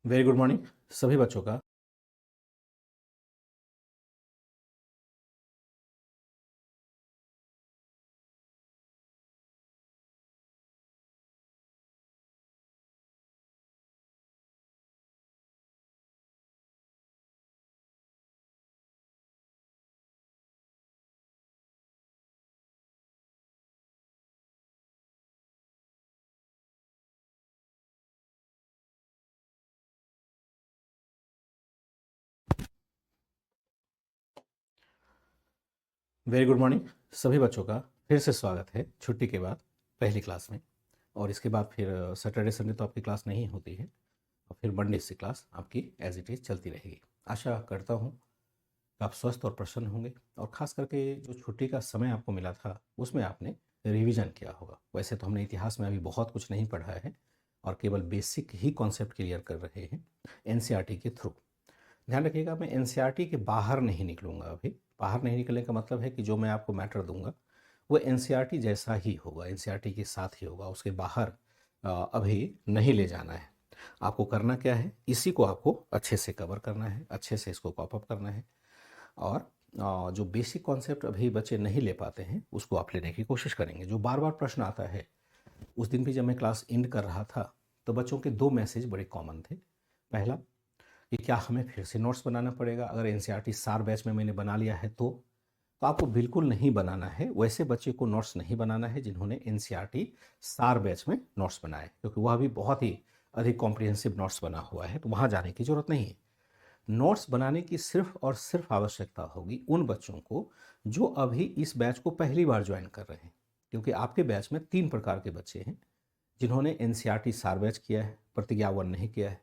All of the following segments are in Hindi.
वेरी गुड मॉर्निंग सभी बच्चों का। वेरी गुड मॉर्निंग सभी बच्चों का फिर से स्वागत है छुट्टी के बाद पहली क्लास में। और इसके बाद फिर सैटरडे संडे तो आपकी क्लास नहीं होती है और फिर मंडे से क्लास आपकी एज इट इज़ चलती रहेगी। आशा करता हूँ कि आप स्वस्थ और प्रसन्न होंगे और ख़ास करके जो छुट्टी का समय आपको मिला था उसमें आपने रिवीजन किया होगा। वैसे तो हमने इतिहास में अभी बहुत कुछ नहीं पढ़ा है और केवल बेसिक ही कॉन्सेप्ट क्लियर कर रहे हैं एनसीईआरटी के थ्रू। ध्यान रखिएगा, मैं एनसीईआरटी के बाहर नहीं निकलूँगा। अभी बाहर नहीं निकलने का मतलब है कि जो मैं आपको मैटर दूंगा वो एनसीईआरटी जैसा ही होगा, एनसीईआरटी के साथ ही होगा, उसके बाहर अभी नहीं ले जाना है। आपको करना क्या है, इसी को आपको अच्छे से कवर करना है, अच्छे से इसको कॉपअप करना है और जो बेसिक कॉन्सेप्ट अभी बच्चे नहीं ले पाते हैं उसको आप लेने की कोशिश करेंगे। जो बार बार प्रश्न आता है, उस दिन भी जब मैं क्लास एंड कर रहा था तो बच्चों के दो मैसेज बड़े कॉमन थे। पहला कि क्या हमें फिर से नोट्स बनाना पड़ेगा, अगर एनसीईआरटी सार बैच में मैंने बना लिया है तो आपको बिल्कुल नहीं बनाना है। वैसे बच्चे को नोट्स नहीं बनाना है जिन्होंने एनसीईआरटी सार बैच में नोट्स बनाए, क्योंकि वह भी बहुत ही अधिक कॉम्प्रिहेंसिव नोट्स बना हुआ है, तो वहाँ जाने की ज़रूरत नहीं है। नोट्स बनाने की सिर्फ और सिर्फ आवश्यकता होगी उन बच्चों को जो अभी इस बैच को पहली बार ज्वाइन कर रहे हैं, क्योंकि आपके बैच में 3 प्रकार के बच्चे हैं जिन्होंने एनसीईआरटी सार बैच किया है, प्रतिज्ञा 1 नहीं किया है।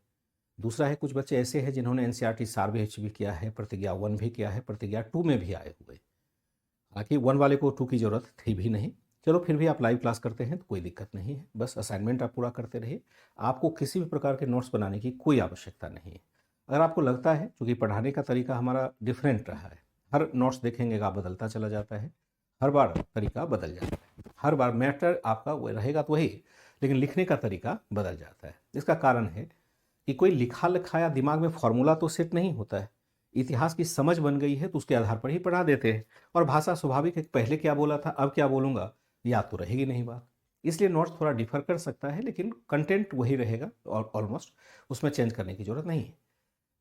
दूसरा है कुछ बच्चे ऐसे हैं जिन्होंने एनसीईआरटी सार बैच भी किया है, प्रतिज्ञा 1 भी किया है, प्रतिज्ञा 2 में भी आए हुए। हालांकि 1 वाले को 2 की ज़रूरत थी भी नहीं, चलो फिर भी आप लाइव क्लास करते हैं तो कोई दिक्कत नहीं है, बस असाइनमेंट आप पूरा करते रहिए। आपको किसी भी प्रकार के नोट्स बनाने की कोई आवश्यकता नहीं है। अगर आपको लगता है, क्योंकि पढ़ाने का तरीका हमारा डिफरेंट रहा है, हर नोट्स देखेंगे आप बदलता चला जाता है, हर बार तरीका बदल जाता है, हर बार मैटर आपका वो रहेगा तो वही, लेकिन लिखने का तरीका बदल जाता है। इसका कारण है कि कोई लिखा लिखाया दिमाग में फॉर्मूला तो सेट नहीं होता है। इतिहास की समझ बन गई है तो उसके आधार पर ही पढ़ा देते हैं, और भाषा स्वाभाविक है, पहले क्या बोला था अब क्या बोलूँगा, याद तो रहेगी नहीं बात। इसलिए नोट्स थोड़ा डिफर कर सकता है, लेकिन कंटेंट वही रहेगा और ऑलमोस्ट उसमें चेंज करने की जरूरत नहीं है।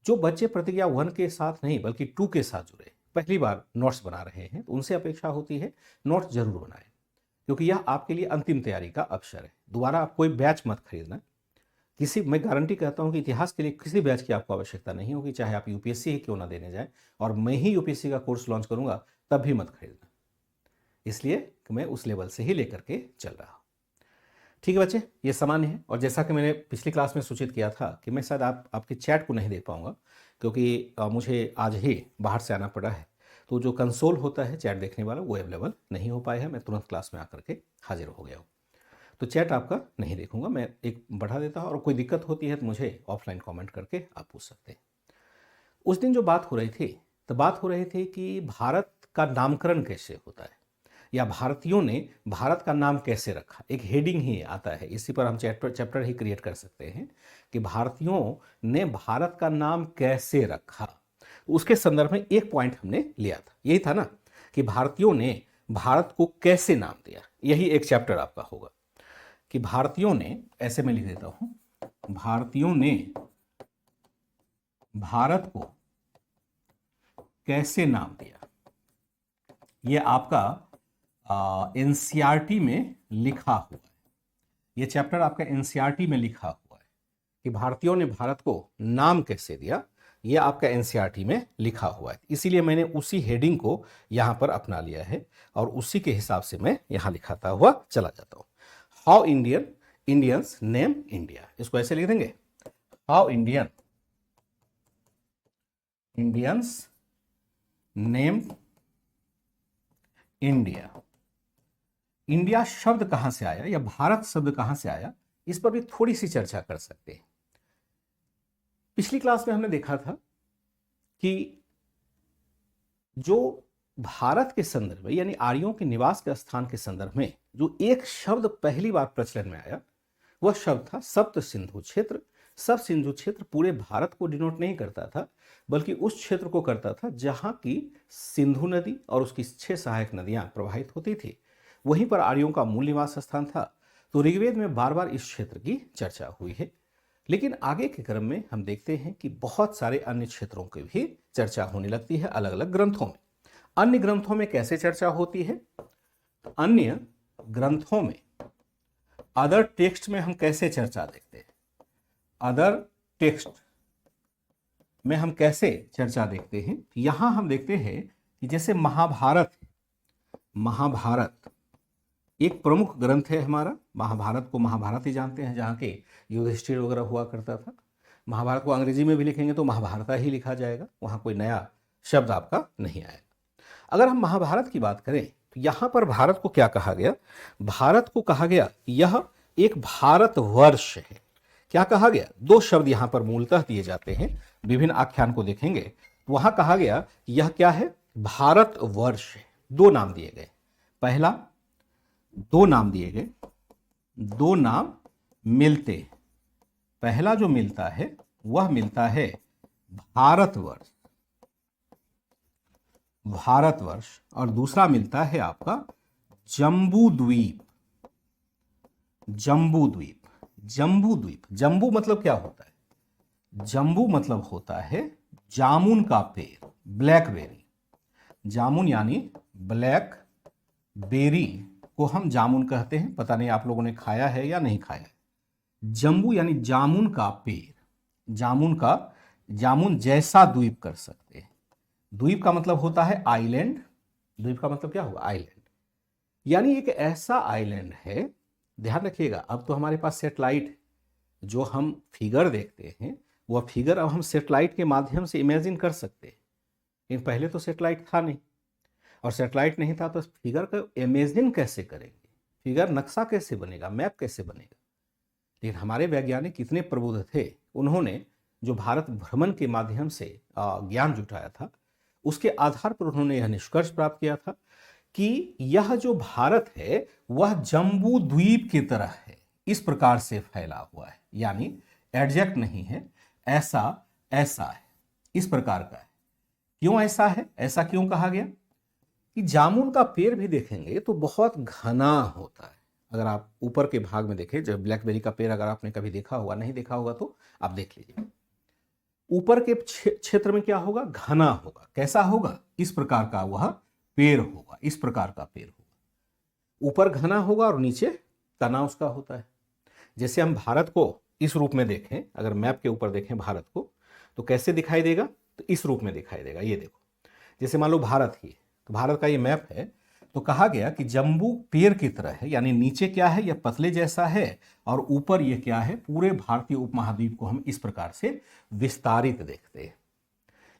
जो बच्चे प्रतिज्ञा 1 के साथ नहीं बल्कि 2 के साथ जुड़े, पहली बार नोट्स बना रहे हैं, तो उनसे अपेक्षा होती है नोट्स जरूर बनाएं, क्योंकि यह आपके लिए अंतिम तैयारी का अवसर है। दोबारा आप कोई बैच मत खरीदना। किसी, मैं गारंटी कहता हूं कि इतिहास के लिए किसी बैच की आपको आवश्यकता नहीं होगी, चाहे आप यूपीएससी ही क्यों ना देने जाएं, और मैं ही यूपीएससी का कोर्स लॉन्च करूंगा तब भी मत खरीदना, इसलिए कि मैं उस लेवल से ही लेकर के चल रहा हूं। ठीक है बच्चे, ये सामान्य है। और जैसा कि मैंने पिछली क्लास में सूचित किया था कि मैं शायद आपके चैट को नहीं देख पाऊंगा, क्योंकि मुझे आज ही बाहर से आना पड़ा है, तो जो कंसोल होता है चैट देखने वाला वो अवेलेबल नहीं हो पाया है। मैं तुरंत क्लास में आकर के हाजिर हो गया हूँ, तो चैट आपका नहीं देखूंगा, मैं एक बढ़ा देता हूँ, और कोई दिक्कत होती है तो मुझे ऑफलाइन कमेंट करके आप पूछ सकते हैं। उस दिन जो बात हो रही थी, तो बात हो रही थी कि भारत का नामकरण कैसे होता है, या भारतीयों ने भारत का नाम कैसे रखा। एक हेडिंग ही आता है, इसी पर हम चैप्टर ही क्रिएट कर सकते हैं कि भारतीयों ने भारत का नाम कैसे रखा। उसके संदर्भ में एक पॉइंट हमने लिया था, यही था ना, कि भारतीयों ने भारत को कैसे नाम दिया। यही एक चैप्टर आपका होगा कि भारतीयों ने, ऐसे मैं लिख देता हूं, भारतीयों ने भारत को कैसे नाम दिया। ये आपका एनसीईआरटी में लिखा हुआ है, ये चैप्टर आपका एनसीईआरटी में लिखा हुआ है कि भारतीयों ने भारत को नाम कैसे दिया। ये आपका एनसीईआरटी में लिखा हुआ है, इसीलिए मैंने उसी हेडिंग को यहां पर अपना लिया है और उसी के हिसाब से मैं यहां लिखाता हुआ चला जाता हूं। हाउ इंडियंस नेम इंडिया, इसको ऐसे लिख देंगे, how Indians name India. India शब्द कहां से आया या भारत शब्द कहां से आया, इस पर भी थोड़ी सी चर्चा कर सकते हैं। पिछली क्लास में हमने देखा था कि जो भारत के संदर्भ में, यानी आर्यों के निवास के स्थान के संदर्भ में जो एक शब्द पहली बार प्रचलन में आया, वह शब्द था सप्त सिंधु क्षेत्र। सब सिंधु क्षेत्र पूरे भारत को डिनोट नहीं करता था, बल्कि उस क्षेत्र को करता था जहां की सिंधु नदी और उसकी 6 सहायक नदियां प्रवाहित होती थी। वहीं पर आर्यों का मूल निवास स्थान था। तो ऋग्वेद में बार बार इस क्षेत्र की चर्चा हुई है। लेकिन आगे के क्रम में हम देखते हैं कि बहुत सारे अन्य क्षेत्रों की भी चर्चा होने लगती है अलग अलग ग्रंथों में। अन्य ग्रंथों में कैसे चर्चा होती है? अन्य ग्रंथों में, अदर टेक्स्ट में हम कैसे चर्चा देखते हैं? अदर टेक्स्ट में हम कैसे चर्चा देखते हैं? यहां हम देखते हैं कि जैसे महाभारत एक प्रमुख ग्रंथ है हमारा। महाभारत को महाभारत ही जानते हैं, जहाँ के युधिष्ठिर वगैरह हुआ करता था। महाभारत को अंग्रेजी में भी लिखेंगे तो महाभारत ही लिखा जाएगा, वहाँ कोई नया शब्द आपका नहीं आएगा। अगर हम महाभारत की बात करें तो यहाँ पर भारत को क्या कहा गया? भारत को कहा गया यह एक भारतवर्ष है। क्या कहा गया? 2 शब्द यहाँ पर मूलतः दिए जाते हैं, विभिन्न आख्यान को देखेंगे। वहाँ कहा गया यह क्या है? भारतवर्ष है। 2 नाम दिए गए। पहला 2 नाम दिए गए, 2 नाम मिलते। पहला जो मिलता है वह मिलता है भारतवर्ष, और दूसरा मिलता है आपका जम्बू द्वीप। जम्बू मतलब क्या होता है? जम्बू मतलब होता है जामुन का पेड़, ब्लैकबेरी। जामुन यानी ब्लैक बेरी को हम जामुन कहते हैं। पता नहीं आप लोगों ने खाया है या नहीं खाया है। जम्बू यानी जामुन का पेड़, जामुन जैसा द्वीप कर सकते हैं। द्वीप का मतलब होता है आइलैंड। द्वीप का मतलब क्या होगा? आइलैंड। यानी एक ऐसा आइलैंड है, ध्यान रखिएगा। अब तो हमारे पास सेटेलाइट, जो हम फिगर देखते हैं वह फिगर अब हम सेटेलाइट के माध्यम से इमेजिन कर सकते हैं। लेकिन पहले तो सेटेलाइट था नहीं, और सेटेलाइट नहीं था तो फिगर का इमेजिन कैसे करेंगे? फिगर नक्शा कैसे बनेगा? मैप कैसे बनेगा? लेकिन हमारे वैज्ञानिक कितने प्रबुद्ध थे, उन्होंने जो भारत भ्रमण के माध्यम से ज्ञान जुटाया था, उसके आधार पर उन्होंने यह निष्कर्ष प्राप्त किया था कि यह जो भारत है वह जम्बू द्वीप की तरह है, इस प्रकार से फैला हुआ है। यानी एडजेक्ट नहीं है, ऐसा है, इस प्रकार का है। क्यों ऐसा है? ऐसा क्यों कहा गया? कि जामुन का पेड़ भी देखेंगे तो बहुत घना होता है। अगर आप ऊपर के भाग में देखें, जब ब्लैकबेरी का पेड़ अगर आपने कभी देखा होगा, नहीं देखा होगा तो आप देख लीजिए। ऊपर के क्षेत्र में क्या होगा? घना होगा। कैसा होगा? इस प्रकार का वह पेड़ होगा, इस प्रकार का पेड़ होगा। ऊपर घना होगा और नीचे तना उसका होता है। जैसे हम भारत को इस रूप में देखें, अगर मैप के ऊपर देखें भारत को, तो कैसे दिखाई देगा? तो इस रूप में दिखाई देगा। ये देखो, जैसे मान लो भारत ही है, तो भारत का ये मैप है। तो कहा गया कि जम्बू पेड़ की तरह है, यानी नीचे क्या है? यह पतले जैसा है, और ऊपर ये क्या है? पूरे भारतीय उपमहाद्वीप को हम इस प्रकार से विस्तारित देखते हैं।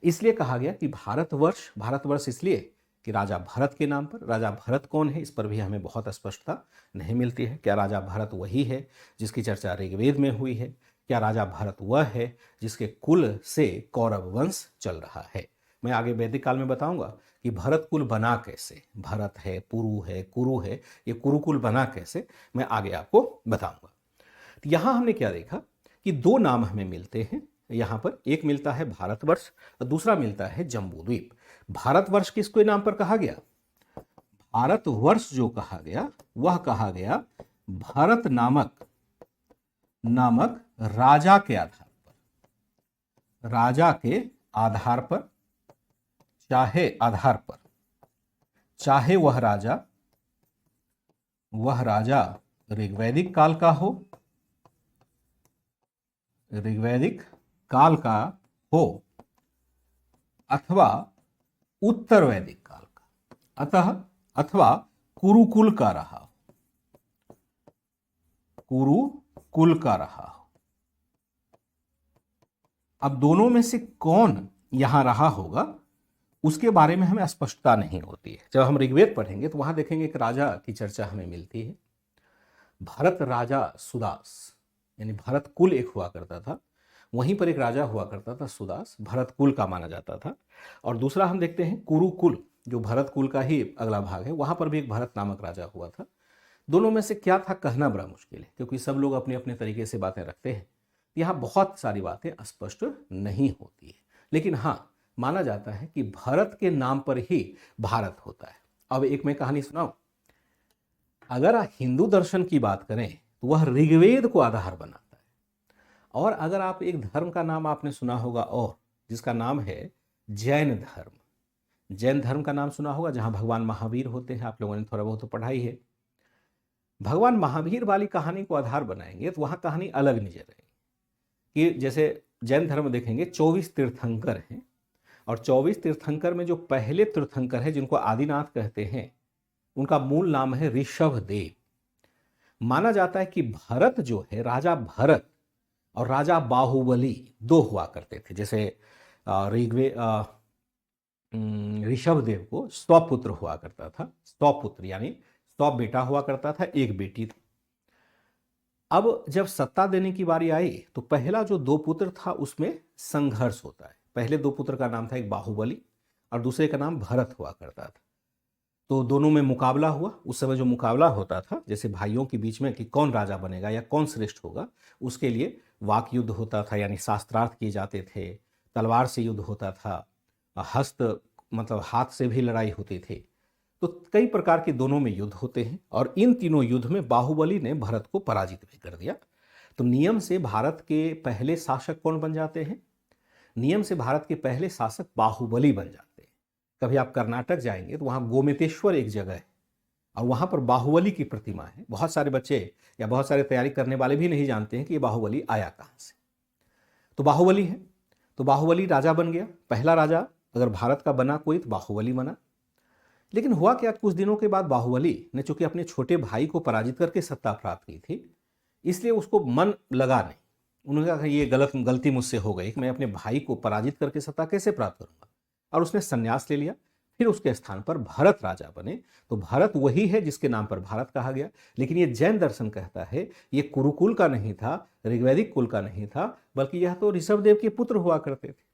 इसलिए कहा गया कि भारतवर्ष इसलिए कि राजा भरत के नाम पर। राजा भरत कौन है, इस पर भी हमें बहुत स्पष्टता नहीं मिलती है। क्या राजा भरत वही है जिसकी चर्चा ऋग्वेद में हुई है? क्या राजा भरत वह है जिसके कुल से कौरव वंश चल रहा है? मैं आगे वैदिक काल में बताऊंगा कि भरत कुल बना कैसे। भरत है, पुरु है, कुरु है, ये कुरुकुल बना कैसे, मैं आगे आपको बताऊंगा। तो यहां हमने क्या देखा कि 2 नाम हमें मिलते हैं। यहां पर एक मिलता है भारतवर्ष और दूसरा मिलता है जम्बू द्वीप। भारतवर्ष किसके नाम पर कहा गया? भारतवर्ष जो कहा गया वह कहा गया भरत नामक राजा के आधार पर, चाहे वह राजा ऋग्वैदिक काल का हो अथवा उत्तर वैदिक काल का, अथवा कुरुकुल का रहा हो। अब दोनों में से कौन यहां रहा होगा उसके बारे में हमें स्पष्टता नहीं होती है। जब हम ऋग्वेद पढ़ेंगे तो वहां देखेंगे एक राजा की चर्चा हमें मिलती है, भरत राजा सुदास, यानी भरत कुल एक हुआ करता था। वहीं पर एक राजा हुआ करता था सुदास, भरत कुल का माना जाता था। और दूसरा हम देखते हैं कुरुकुल, जो भरत कुल का ही अगला भाग है, वहां पर भी एक भरत नामक राजा हुआ था। दोनों में से क्या था कहना बड़ा मुश्किल है, क्योंकि सब लोग अपने अपने तरीके से बातें रखते हैं। यहाँ बहुत सारी बातें स्पष्ट नहीं होती है, लेकिन हाँ माना जाता है कि भरत के नाम पर ही भारत होता है। अब एक मैं कहानी सुनाऊं। अगर आप हिंदू दर्शन की बात करें तो वह ऋग्वेद को आधार बनाता है। और अगर आप एक धर्म का नाम आपने सुना होगा, और जिसका नाम है जैन धर्म। जैन धर्म का नाम सुना होगा, जहां भगवान महावीर होते हैं, आप लोगों ने थोड़ा बहुत तो पढ़ाई है। भगवान महावीर वाली कहानी को आधार बनाएंगे तो वहां कहानी अलग नजर आएगी कि जैसे जैन धर्म देखेंगे 24 तीर्थंकर हैं, और 24 तीर्थंकर में जो पहले तीर्थंकर है जिनको आदिनाथ कहते हैं, उनका मूल नाम है ऋषभ देव। माना जाता है कि भरत जो है, राजा भरत और राजा बाहुबली दो हुआ करते थे। जैसे ऋग्वेद ऋषभ देव को 100 पुत्र हुआ करता था, 100 पुत्र यानी 100 बेटा हुआ करता था, एक बेटी थी। अब जब सत्ता देने की बारी आई तो पहला जो 2 पुत्र था उसमें संघर्ष होता है। पहले 2 पुत्र का नाम था एक बाहुबली और दूसरे का नाम भरत हुआ करता था। तो दोनों में मुकाबला हुआ। उस समय जो मुकाबला होता था जैसे भाइयों के बीच में कि कौन राजा बनेगा या कौन श्रेष्ठ होगा, उसके लिए वाक युद्ध होता था, यानी शास्त्रार्थ किए जाते थे, तलवार से युद्ध होता था, हस्त मतलब हाथ से भी लड़ाई होती थी। तो कई प्रकार के दोनों में युद्ध होते हैं, और इन तीनों युद्ध में बाहुबली ने भरत को पराजित भी कर दिया। तो नियम से भारत के पहले शासक कौन बन जाते हैं? नियम से भारत के पहले शासक बाहुबली बन जाते हैं। कभी आप कर्नाटक जाएंगे तो वहाँ गोमतेश्वर एक जगह है और वहाँ पर बाहुबली की प्रतिमा है। बहुत सारे बच्चे या बहुत सारे तैयारी करने वाले भी नहीं जानते हैं कि ये बाहुबली आया कहाँ से। तो बाहुबली है, तो बाहुबली राजा बन गया। पहला राजा अगर भारत का बना कोई तो बाहुबली बना। लेकिन हुआ क्या, कुछ दिनों के बाद बाहुबली ने चूंकि अपने छोटे भाई को पराजित करके सत्ता प्राप्त की थी, इसलिए उसको मन लगा नहीं। उन्होंने कहा ये गलती मुझसे हो गई कि मैं अपने भाई को पराजित करके सत्ता कैसे प्राप्त करूंगा, और उसने संन्यास ले लिया। फिर उसके स्थान पर भरत राजा बने। तो भरत वही है जिसके नाम पर भारत कहा गया। लेकिन ये जैन दर्शन कहता है ये कुरुकुल का नहीं था, ऋग्वैदिक कुल का नहीं था, बल्कि यह तो ऋषभदेव के पुत्र हुआ करते थे।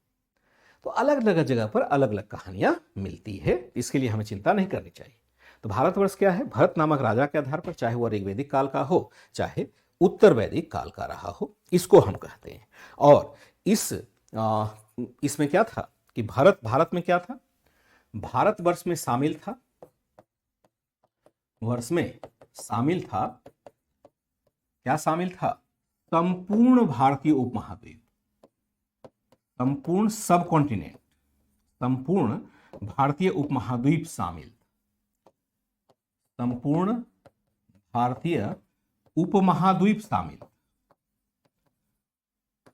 तो अलग अलग जगह पर अलग अलग कहानियां मिलती है, इसके लिए हमें चिंता नहीं करनी चाहिए। तो भारतवर्ष क्या है? भरत नामक राजा के आधार पर, चाहे वह ऋग्वैदिक काल का हो चाहे उत्तर वैदिक काल का रहा हो, इसको हम कहते हैं। और इसमें क्या था कि भारत में क्या था? भारतवर्ष में शामिल था, क्या शामिल था? संपूर्ण भारतीय उपमहाद्वीप, संपूर्ण सब कॉन्टिनेंट, संपूर्ण भारतीय उपमहाद्वीप शामिल, संपूर्ण भारतीय उपमहाद्वीप शामिल,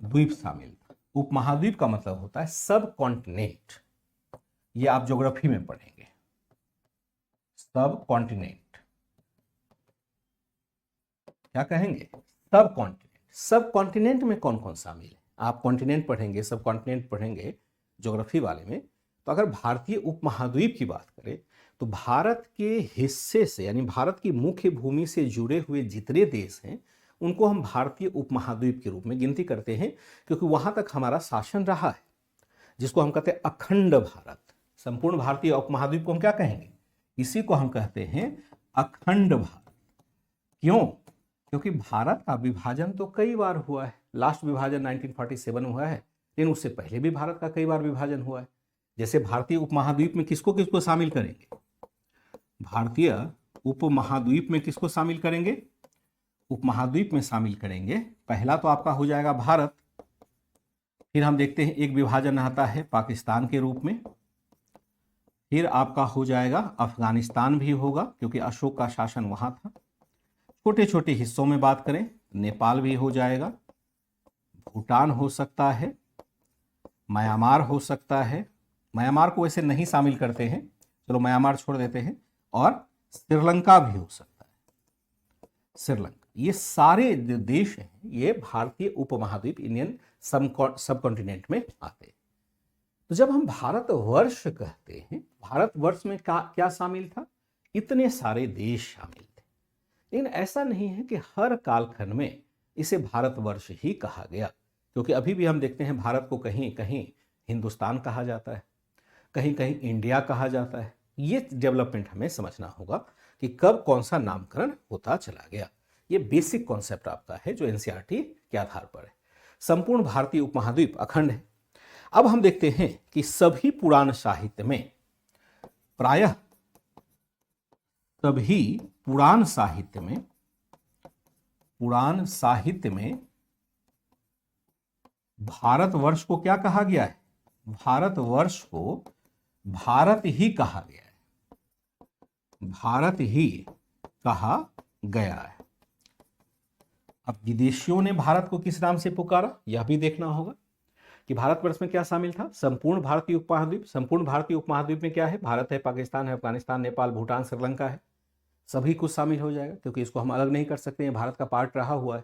द्वीप शामिल। उपमहाद्वीप का मतलब होता है सब कॉन्टिनेंट। ये आप ज्योग्राफी में पढ़ेंगे, सब कॉन्टिनेंट। क्या कहेंगे? सब कॉन्टिनेंट। सब कॉन्टिनेंट में कौन कौन शामिल है? आप कॉन्टिनेंट पढ़ेंगे, सब कॉन्टिनेंट पढ़ेंगे ज्योग्राफी वाले में। तो अगर भारतीय उपमहाद्वीप की बात करें तो भारत के हिस्से से यानी भारत की मुख्य भूमि से जुड़े हुए जितने देश हैं उनको हम भारतीय उपमहाद्वीप के रूप में गिनती करते हैं, क्योंकि वहां तक हमारा शासन रहा है, जिसको हम कहते हैं अखंड भारत। संपूर्ण भारतीय उपमहाद्वीप को हम क्या कहेंगे? इसी को हम कहते हैं अखंड भारत। क्यों? क्योंकि भारत का विभाजन तो कई बार हुआ है। लास्ट विभाजन 1947 हुआ है, लेकिन उससे पहले भी भारत का कई बार विभाजन हुआ है। जैसे भारतीय उपमहाद्वीप में किसको किसको शामिल करेंगे? भारतीय उपमहाद्वीप में किसको शामिल करेंगे? उपमहाद्वीप में शामिल करेंगे, पहला तो आपका हो जाएगा भारत। फिर हम देखते हैं एक विभाजन आता है पाकिस्तान के रूप में। फिर आपका हो जाएगा अफगानिस्तान भी होगा, क्योंकि अशोक का शासन वहां था। छोटे छोटे हिस्सों में बात करें, नेपाल भी हो जाएगा, भूटान हो सकता है, म्यांमार हो सकता है। म्यांमार को वैसे नहीं शामिल करते हैं, चलो म्यांमार छोड़ देते हैं। और श्रीलंका भी हो सकता है, श्रीलंका। ये सारे जो देश हैं ये भारतीय उपमहाद्वीप, इंडियन सब कॉन्टिनेंट में आते हैं। तो जब हम भारतवर्ष कहते हैं, भारतवर्ष में क्या शामिल था? इतने सारे देश शामिल थे। लेकिन ऐसा नहीं है कि हर कालखंड में इसे भारतवर्ष ही कहा गया, क्योंकि अभी भी हम देखते हैं भारत को कहीं कहीं हिंदुस्तान कहा जाता है, कहीं कहीं इंडिया कहा जाता है। ये डेवलपमेंट हमें समझना होगा कि कब कौन सा नामकरण होता चला गया। ये बेसिक कॉन्सेप्ट आपका है जो एनसीईआरटी के आधार पर है। संपूर्ण भारतीय उपमहाद्वीप अखंड है। अब हम देखते हैं कि सभी पुराण साहित्य में, प्रायः सभी पुराण साहित्य में भारतवर्ष को क्या कहा गया है? भारतवर्ष को भारत ही कहा गया है, भारत ही कहा गया है। अब विदेशियों ने भारत को किस नाम से पुकारा, यह भी देखना होगा कि भारतवर्ष में क्या शामिल था? संपूर्ण भारतीय उपमहाद्वीप। संपूर्ण भारतीय उपमहाद्वीप में क्या है? भारत है, पाकिस्तान है, अफगानिस्तान, नेपाल, भूटान, श्रीलंका है, सभी कुछ शामिल हो जाएगा, क्योंकि इसको हम अलग नहीं कर सकते, भारत का पार्ट रहा हुआ है।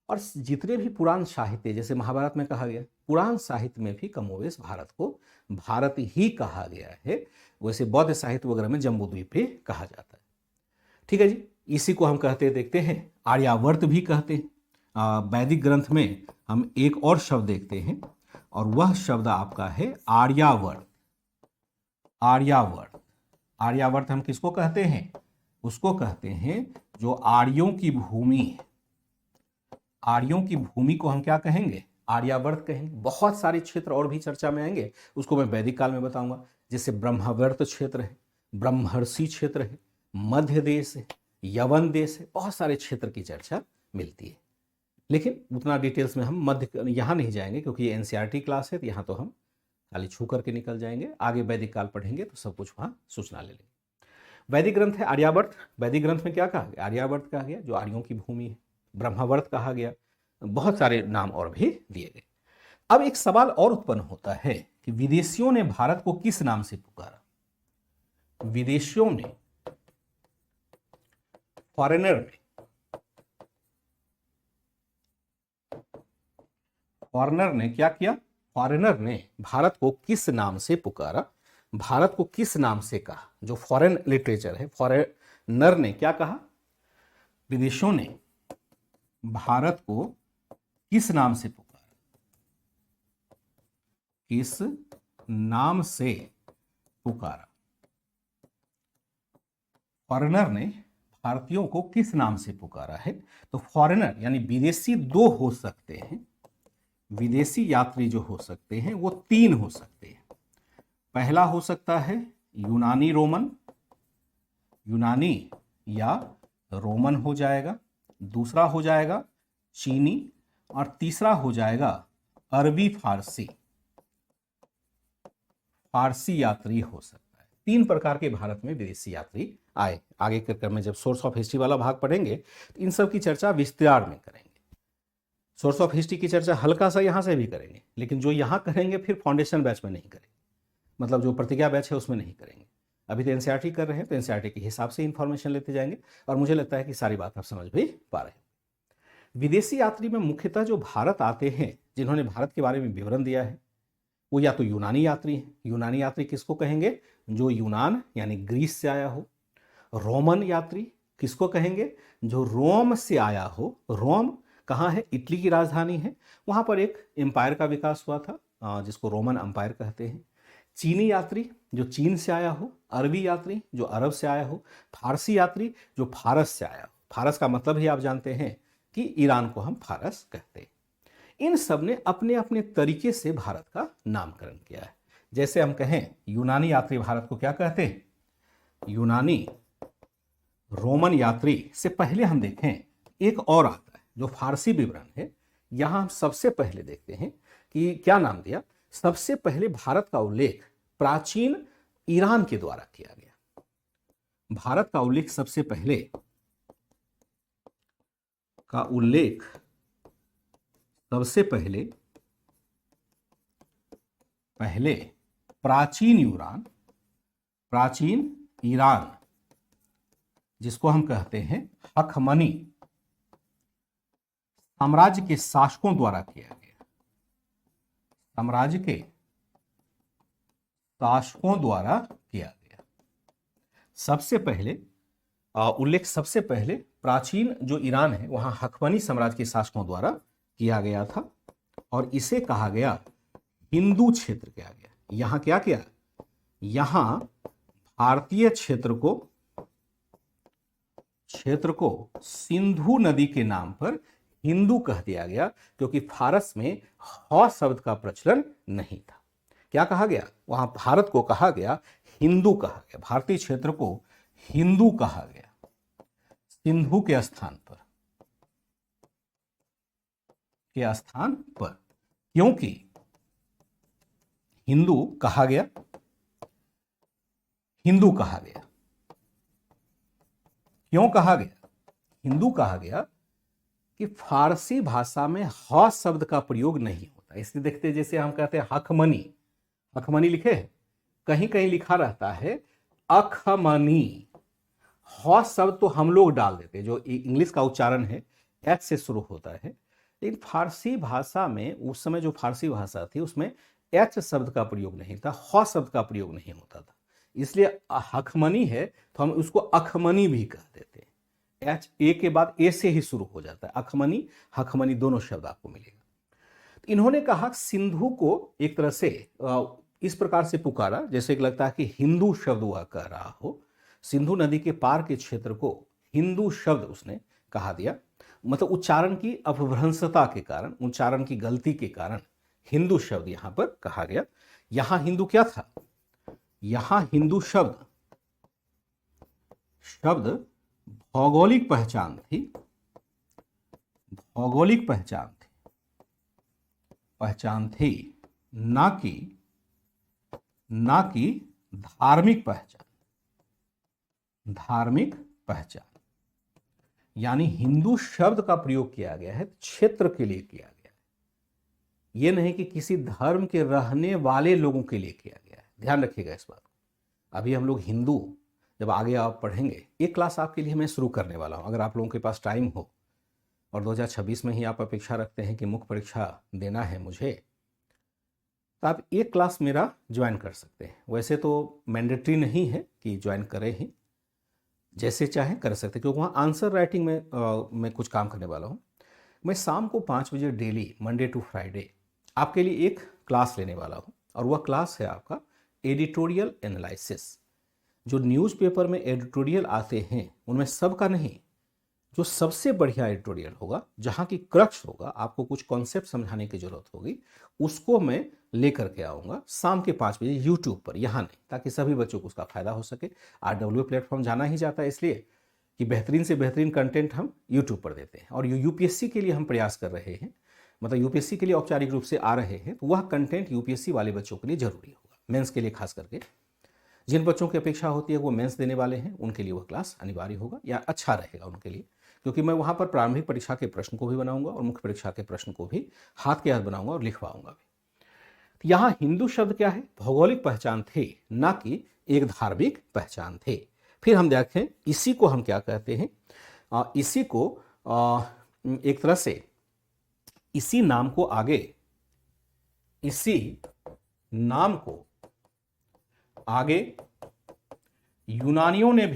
और जितने भी पुराण साहित्य, जैसे महाभारत में कहा गया, पुराण साहित्य में भी कमोवेश भारत को भारत ही कहा गया है। वैसे बौद्ध साहित्य वगैरह में जम्बूद्वीप भी कहा जाता है। ठीक है जी, इसी को हम कहते देखते हैं आर्यावर्त भी कहते हैं। वैदिक ग्रंथ में हम एक और शब्द देखते हैं, और वह शब्द आपका है आर्यावर्त। आर्यावर्त, आर्यावर्त हम किसको कहते हैं? उसको कहते हैं जो आर्यों की भूमि है। आर्यों की भूमि को हम क्या कहेंगे? आर्यावर्त कहेंगे। बहुत सारे क्षेत्र और भी चर्चा में आएंगे, उसको मैं वैदिक काल में बताऊंगा। जैसे ब्रह्मावर्त क्षेत्र है, ब्रह्मर्षि क्षेत्र है, मध्य देश है, यवन देश है, बहुत सारे क्षेत्र की चर्चा मिलती है। लेकिन उतना डिटेल्स में हम मध्य यहाँ नहीं जाएंगे, क्योंकि ये एनसीईआरटी क्लास है, तो यहाँ तो हम खाली छू करके निकल जाएंगे। आगे वैदिक काल पढ़ेंगे तो सब कुछ वहाँ सूचना ले लेंगे। वैदिक ग्रंथ है आर्यावर्त। वैदिक ग्रंथ में क्या कहा गया? आर्यावर्त कहा गया, जो आर्यों की भूमि है। ब्रह्मावर्त कहा गया, बहुत सारे नाम और भी दिए गए। अब एक सवाल और उत्पन्न होता है कि विदेशियों ने भारत को किस नाम से पुकारा? विदेशियों ने, फॉरेनर ने क्या किया? फॉरेनर ने भारत को किस नाम से पुकारा, भारत को किस नाम से कहा? जो फॉरेन लिटरेचर है, फॉरेनर ने क्या कहा? विदेशियों ने भारत को किस नाम से पुकारा? किस नाम से पुकारा? फॉरेनर ने भारतीयों को किस नाम से पुकारा है? तो फॉरेनर यानी विदेशी दो हो सकते हैं, विदेशी यात्री जो हो सकते हैं वो तीन हो सकते हैं। पहला हो सकता है यूनानी रोमन, यूनानी या रोमन हो जाएगा। दूसरा हो जाएगा चीनी, और तीसरा हो जाएगा अरबी फारसी, फारसी यात्री हो सकता है। तीन प्रकार के भारत में विदेशी यात्री आए। आगे के क्रम में जब सोर्स ऑफ हिस्ट्री वाला भाग पढ़ेंगे तो इन सब की चर्चा विस्तार में करेंगे। सोर्स ऑफ हिस्ट्री की चर्चा हल्का सा यहाँ से भी करेंगे, लेकिन जो यहाँ करेंगे फिर फाउंडेशन बैच में नहीं करेंगे, मतलब जो प्रतिज्ञा बैच है उसमें नहीं करेंगे। अभी तो एनसीईआरटी कर रहे हैं, तो एनसीईआरटी के हिसाब से इन्फॉर्मेशन लेते जाएंगे, और मुझे लगता है कि सारी बात आप समझ भी पा रहे हैं। विदेशी यात्री में मुख्यतः जो भारत आते हैं, जिन्होंने भारत के बारे में विवरण दिया है, वो या तो यूनानी यात्री हैं। यूनानी यात्री किसको कहेंगे? जो यूनान यानी ग्रीस से आया हो। रोमन यात्री किसको कहेंगे? जो रोम से आया हो। रोम कहाँ है? इटली की राजधानी है। वहाँ पर एक एम्पायर का विकास हुआ था, जिसको रोमन एम्पायर कहते हैं। चीनी यात्री जो चीन से आया हो। अरबी यात्री जो अरब से आया हो। फारसी यात्री जो फारस से आया हो। फारस का मतलब ही आप जानते हैं कि ईरान को हम फारस कहते हैं। इन सब ने अपने अपने तरीके से भारत का नामकरण किया है। जैसे हम कहें यूनानी यात्री भारत को क्या कहते हैं? यूनानी। रोमन यात्री से पहले हम देखें एक और आता है जो फारसी विवरण है। यहां हम सबसे पहले देखते हैं कि क्या नाम दिया। सबसे पहले भारत का उल्लेख प्राचीन ईरान के द्वारा किया गया। भारत का उल्लेख सबसे पहले प्राचीन ईरान जिसको हम कहते हैं हखमनी साम्राज्य के शासकों द्वारा किया गया। साम्राज्य के शासकों द्वारा किया गया। सबसे पहले उल्लेख सबसे पहले प्राचीन जो ईरान है वहां हखमनी साम्राज्य के शासकों द्वारा किया गया था, और इसे कहा गया हिंदू क्षेत्र किया गया। यहां क्या किया? यहां भारतीय क्षेत्र को सिंधु नदी के नाम पर हिंदू कह दिया गया, क्योंकि फारस में ह शब्द का प्रचलन नहीं था। क्या कहा गया वहां? भारत को कहा गया हिंदू कहा गया, भारतीय क्षेत्र को हिंदू कहा गया सिंधु के स्थान पर, क्योंकि हिंदू कहा गया, हिंदू कहा गया। क्यों कहा गया हिंदू कहा गया? कि फारसी भाषा में ह शब्द का प्रयोग नहीं होता। इसलिए देखते हैं, जैसे हम कहते हैं हकमनी, हकमनी लिखे हैं, कहीं कहीं लिखा रहता है अखमनी। ह शब्द तो हम लोग डाल देते हैं, जो इंग्लिश का उच्चारण है एच से शुरू होता है, लेकिन फारसी भाषा में उस समय जो फारसी भाषा थी उसमें एच शब्द का प्रयोग नहीं था, ह शब्द का प्रयोग नहीं होता था। इसलिए हकमनी है तो हम उसको अखमनी भी कह देते हैं। एच ए के बाद ए से ही शुरू हो जाता है, अखमनी हकमनी दोनों शब्द आपको मिलेगा। तो इन्होंने कहा सिंधु को एक तरह से इस प्रकार से पुकारा जैसे कि लगता है कि हिंदू शब्द वह कह रहा हो। सिंधु नदी के पार के क्षेत्र को हिंदू शब्द उसने कहा दिया, मतलब उच्चारण की अपभ्रंशता के कारण, उच्चारण की गलती के कारण हिंदू शब्द यहां पर कहा गया। यहां हिंदू क्या था? यहां हिंदू शब्द भौगोलिक पहचान थी, भौगोलिक पहचान थी, ना कि धार्मिक पहचान। यानी हिंदू शब्द का प्रयोग किया गया है क्षेत्र के लिए किया गया है, यह नहीं कि किसी धर्म के रहने वाले लोगों के लिए किया गया है। ध्यान रखिएगा इस बात को। अभी हम लोग हिंदू जब आगे आप पढ़ेंगे, एक क्लास आपके लिए मैं शुरू करने वाला हूं, अगर आप लोगों के पास टाइम हो और 2026 में ही आप अपेक्षा रखते हैं कि मुख्य परीक्षा देना है मुझे, तो आप एक क्लास मेरा ज्वाइन कर सकते हैं। वैसे तो मैंडेटरी नहीं है कि ज्वाइन करें ही, जैसे चाहे कर सकते हैं, क्योंकि वहाँ आंसर राइटिंग में मैं कुछ काम करने वाला हूँ। मैं शाम को 5 बजे डेली मंडे टू फ्राइडे आपके लिए एक क्लास लेने वाला हूँ, और वह क्लास है आपका एडिटोरियल एनालिसिस। जो न्यूज़पेपर में एडिटोरियल आते हैं उनमें सबका नहीं, जो सबसे बढ़िया एडिटोरियल होगा, जहाँ की क्रक्स होगा, आपको कुछ कॉन्सेप्ट समझाने की जरूरत होगी, उसको मैं लेकर के आऊँगा शाम के 5 बजे यूट्यूब पर, यहाँ नहीं, ताकि सभी बच्चों को उसका फायदा हो सके। RW प्लेटफॉर्म जाना ही जाता है, इसलिए कि बेहतरीन से बेहतरीन कंटेंट हम यूट्यूब पर देते हैं। और यूपीएससी के लिए हम प्रयास कर रहे हैं, मतलब यूपीएससी के लिए औपचारिक रूप से आ रहे हैं, तो वह कंटेंट यूपीएससी वाले बच्चों के लिए जरूरी होगा, मेंस के लिए खास करके। जिन बच्चों की अपेक्षा होती है वो मेंस देने वाले हैं, उनके लिए वह क्लास अनिवार्य होगा या अच्छा रहेगा उनके लिए, क्योंकि मैं वहाँ पर प्रारंभिक परीक्षा के प्रश्न को भी बनाऊंगा और मुख्य परीक्षा के प्रश्न को भी हाथ के हाथ बनाऊंगा और लिखवाऊंगा भी। तो यहाँ हिंदू शब्द क्या है? भौगोलिक पहचान थे, ना कि एक धार्मिक पहचान थे। फिर हम देखें इसी को हम क्या कहते हैं, इसी को एक तरह से इसी नाम को आगे यूनानियों ने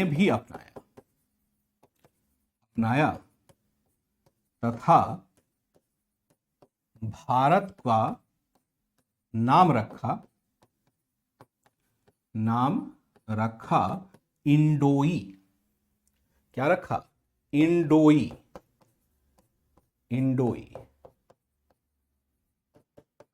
भी अपनाया तथा भारत का नाम रखा इंडोई। क्या रखा? इंडोई।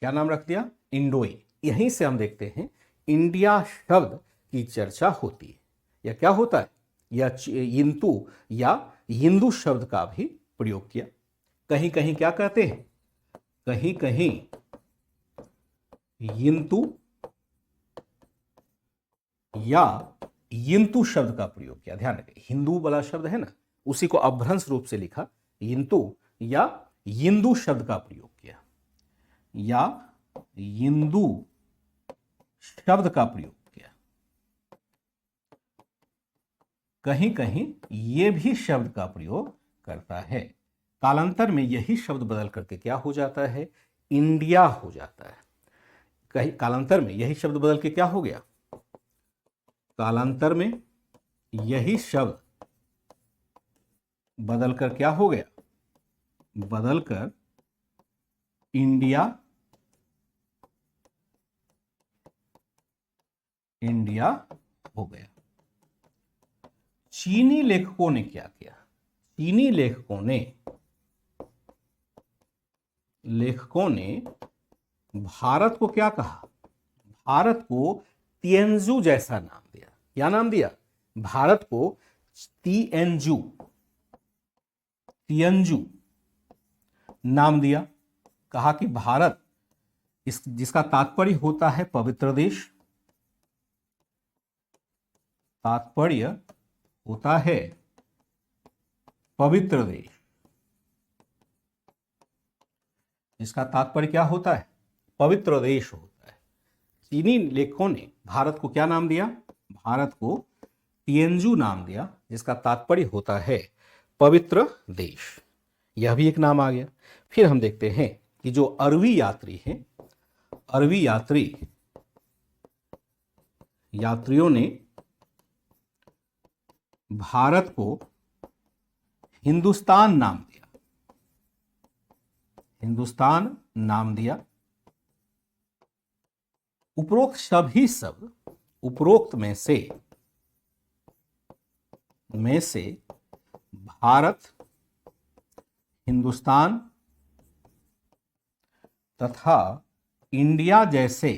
क्या नाम रख दिया? इंडोई। यहीं से हम देखते हैं इंडिया शब्द की चर्चा होती है, या क्या होता है, या यिंतु या हिंदू शब्द का भी प्रयोग किया। कहीं कहीं क्या कहते हैं? कहीं कहीं यिंतु या यिंतु शब्द का प्रयोग किया। ध्यान रखें, हिंदू वाला शब्द है ना, उसी को अपभ्रंश रूप से लिखा, यिंतु या हिंदू शब्द का प्रयोग किया, या हिंदू शब्द का प्रयोग किया। कहीं कहीं ये भी शब्द का प्रयोग करता है। कालांतर में यही शब्द बदल करके क्या हो जाता है? इंडिया हो जाता है। कहीं कालांतर में यही शब्द बदल के क्या हो गया? कालांतर में यही शब्द बदलकर क्या हो गया? बदलकर इंडिया हो गया। चीनी लेखकों ने क्या किया? चीनी लेखकों ने भारत को क्या कहा? भारत को तिएंजू जैसा नाम दिया। क्या नाम दिया? भारत को तिएंजू नाम दिया। कहा कि भारत जिसका तात्पर्य होता है पवित्र देश, तात्पर्य होता है पवित्र देश। इसका तात्पर्य क्या होता है? पवित्र देश होता है। चीनी लेखकों ने भारत को क्या नाम दिया? भारत को तिएंजू नाम दिया, जिसका तात्पर्य होता है पवित्र देश। यह भी एक नाम आ गया। फिर हम देखते हैं कि जो अरबी यात्री हैं, अरबी यात्रियों ने भारत को हिंदुस्तान नाम दिया। हिंदुस्तान नाम दिया। उपरोक्त सभी शब्द, उपरोक्त में से भारत, हिंदुस्तान तथा इंडिया जैसे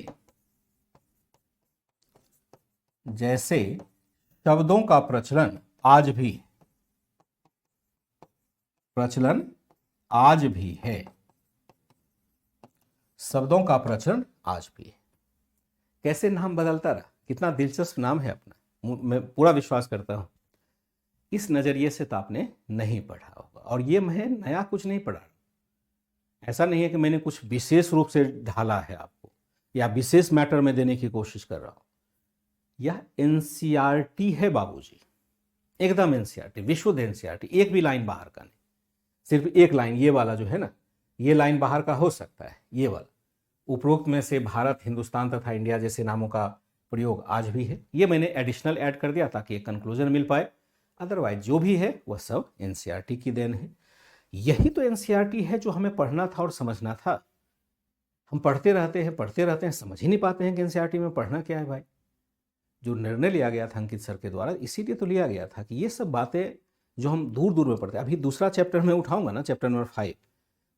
शब्दों का प्रचलन आज भी है। शब्दों का प्रचलन आज भी है। कैसे नाम बदलता रहा? कितना दिलचस्प नाम है अपना। मैं पूरा विश्वास करता हूं इस नजरिए से तो आपने नहीं पढ़ा होगा। और ये मैं नया कुछ नहीं पढ़ा, ऐसा नहीं है कि मैंने कुछ विशेष रूप से ढाला है आपको या विशेष मैटर में देने की कोशिश कर रहा हूं। यह एनसीईआरटी है बाबूजी, एकदम एनसीईआरटी, विशुद्ध एनसीईआरटी। एक भी लाइन बाहर का नहीं, सिर्फ एक लाइन, ये वाला जो है ना, ये लाइन बाहर का हो सकता है, ये वाला। उपरोक्त में से भारत, हिंदुस्तान तथा इंडिया जैसे नामों का प्रयोग आज भी है। ये मैंने एडिशनल ऐड कर दिया ताकि एक कंक्लूजन मिल पाए। अदरवाइज जो भी है वह सब एनसीईआरटी की देन है। यही तो एनसीईआरटी है जो हमें पढ़ना था और समझना था। हम पढ़ते रहते हैं, समझ ही नहीं पाते हैं कि एनसीईआरटी में पढ़ना क्या है भाई। जो निर्णय लिया गया था अंकित सर के द्वारा, इसीलिए तो लिया गया था कि ये सब बातें जो हम दूर दूर में पढ़ते हैं। अभी दूसरा चैप्टर में उठाऊंगा ना, चैप्टर नंबर 5,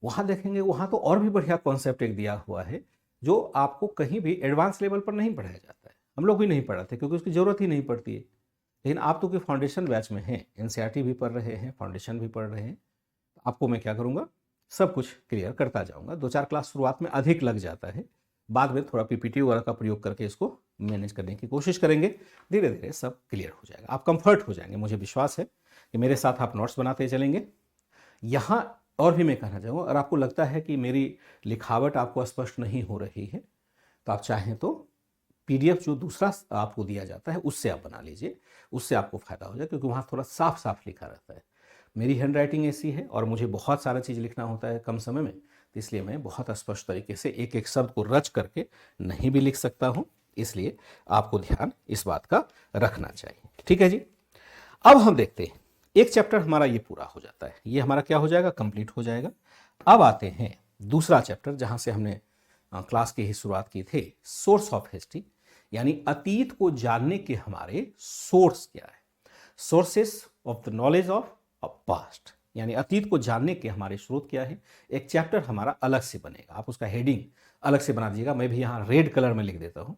वहाँ देखेंगे, वहाँ तो और भी बढ़िया कॉन्सेप्ट एक दिया हुआ है जो आपको कहीं भी एडवांस लेवल पर नहीं पढ़ाया जाता है। हम लोग भी नहीं पढ़ाते क्योंकि उसकी ज़रूरत ही नहीं पड़ती है। लेकिन आप तो कि फाउंडेशन बैच में हैं, एनसीईआरटी भी पढ़ रहे हैं, फाउंडेशन भी पढ़ रहे हैं, तो आपको मैं क्या करूँगा, सब कुछ क्लियर करता जाऊँगा। 2-4 क्लास शुरुआत में अधिक लग जाता है, बाद में थोड़ा पीपीटी वगैरह का प्रयोग करके इसको मैनेज करने की कोशिश करेंगे। धीरे धीरे सब क्लियर हो जाएगा, आप कंफर्ट हो जाएंगे। मुझे विश्वास है कि मेरे साथ आप नोट्स बनाते चलेंगे। यहाँ और भी मैं कहना चाहूँगा, अगर आपको लगता है कि मेरी लिखावट आपको स्पष्ट नहीं हो रही है तो आप चाहें तो पीडीएफ जो दूसरा आपको दिया जाता है उससे आप बना लीजिए, उससे आपको फ़ायदा हो जाए, क्योंकि वहाँ थोड़ा साफ साफ लिखा रहता है। मेरी हैंड राइटिंग ऐसी है और मुझे बहुत सारा चीज़ लिखना होता है कम समय में, तो इसलिए मैं बहुत स्पष्ट तरीके से एक एक शब्द को रच करके नहीं भी लिख सकता हूँ। इसलिए आपको ध्यान इस बात का रखना चाहिए। ठीक है जी। अब हम देखते हैं, एक चैप्टर हमारा ये पूरा हो जाता है, ये हमारा क्या हो जाएगा, कंप्लीट हो जाएगा। अब आते हैं दूसरा चैप्टर, जहाँ से हमने क्लास की ही शुरुआत की थी, सोर्स ऑफ हिस्ट्री, यानी अतीत को जानने के हमारे सोर्स क्या है, sources of the knowledge of past, यानी अतीत को जानने के हमारे स्रोत क्या है। एक चैप्टर हमारा अलग से बनेगा, आप उसका हेडिंग अलग से बना दीजिएगा। मैं भी यहाँ रेड कलर में लिख देता हूँ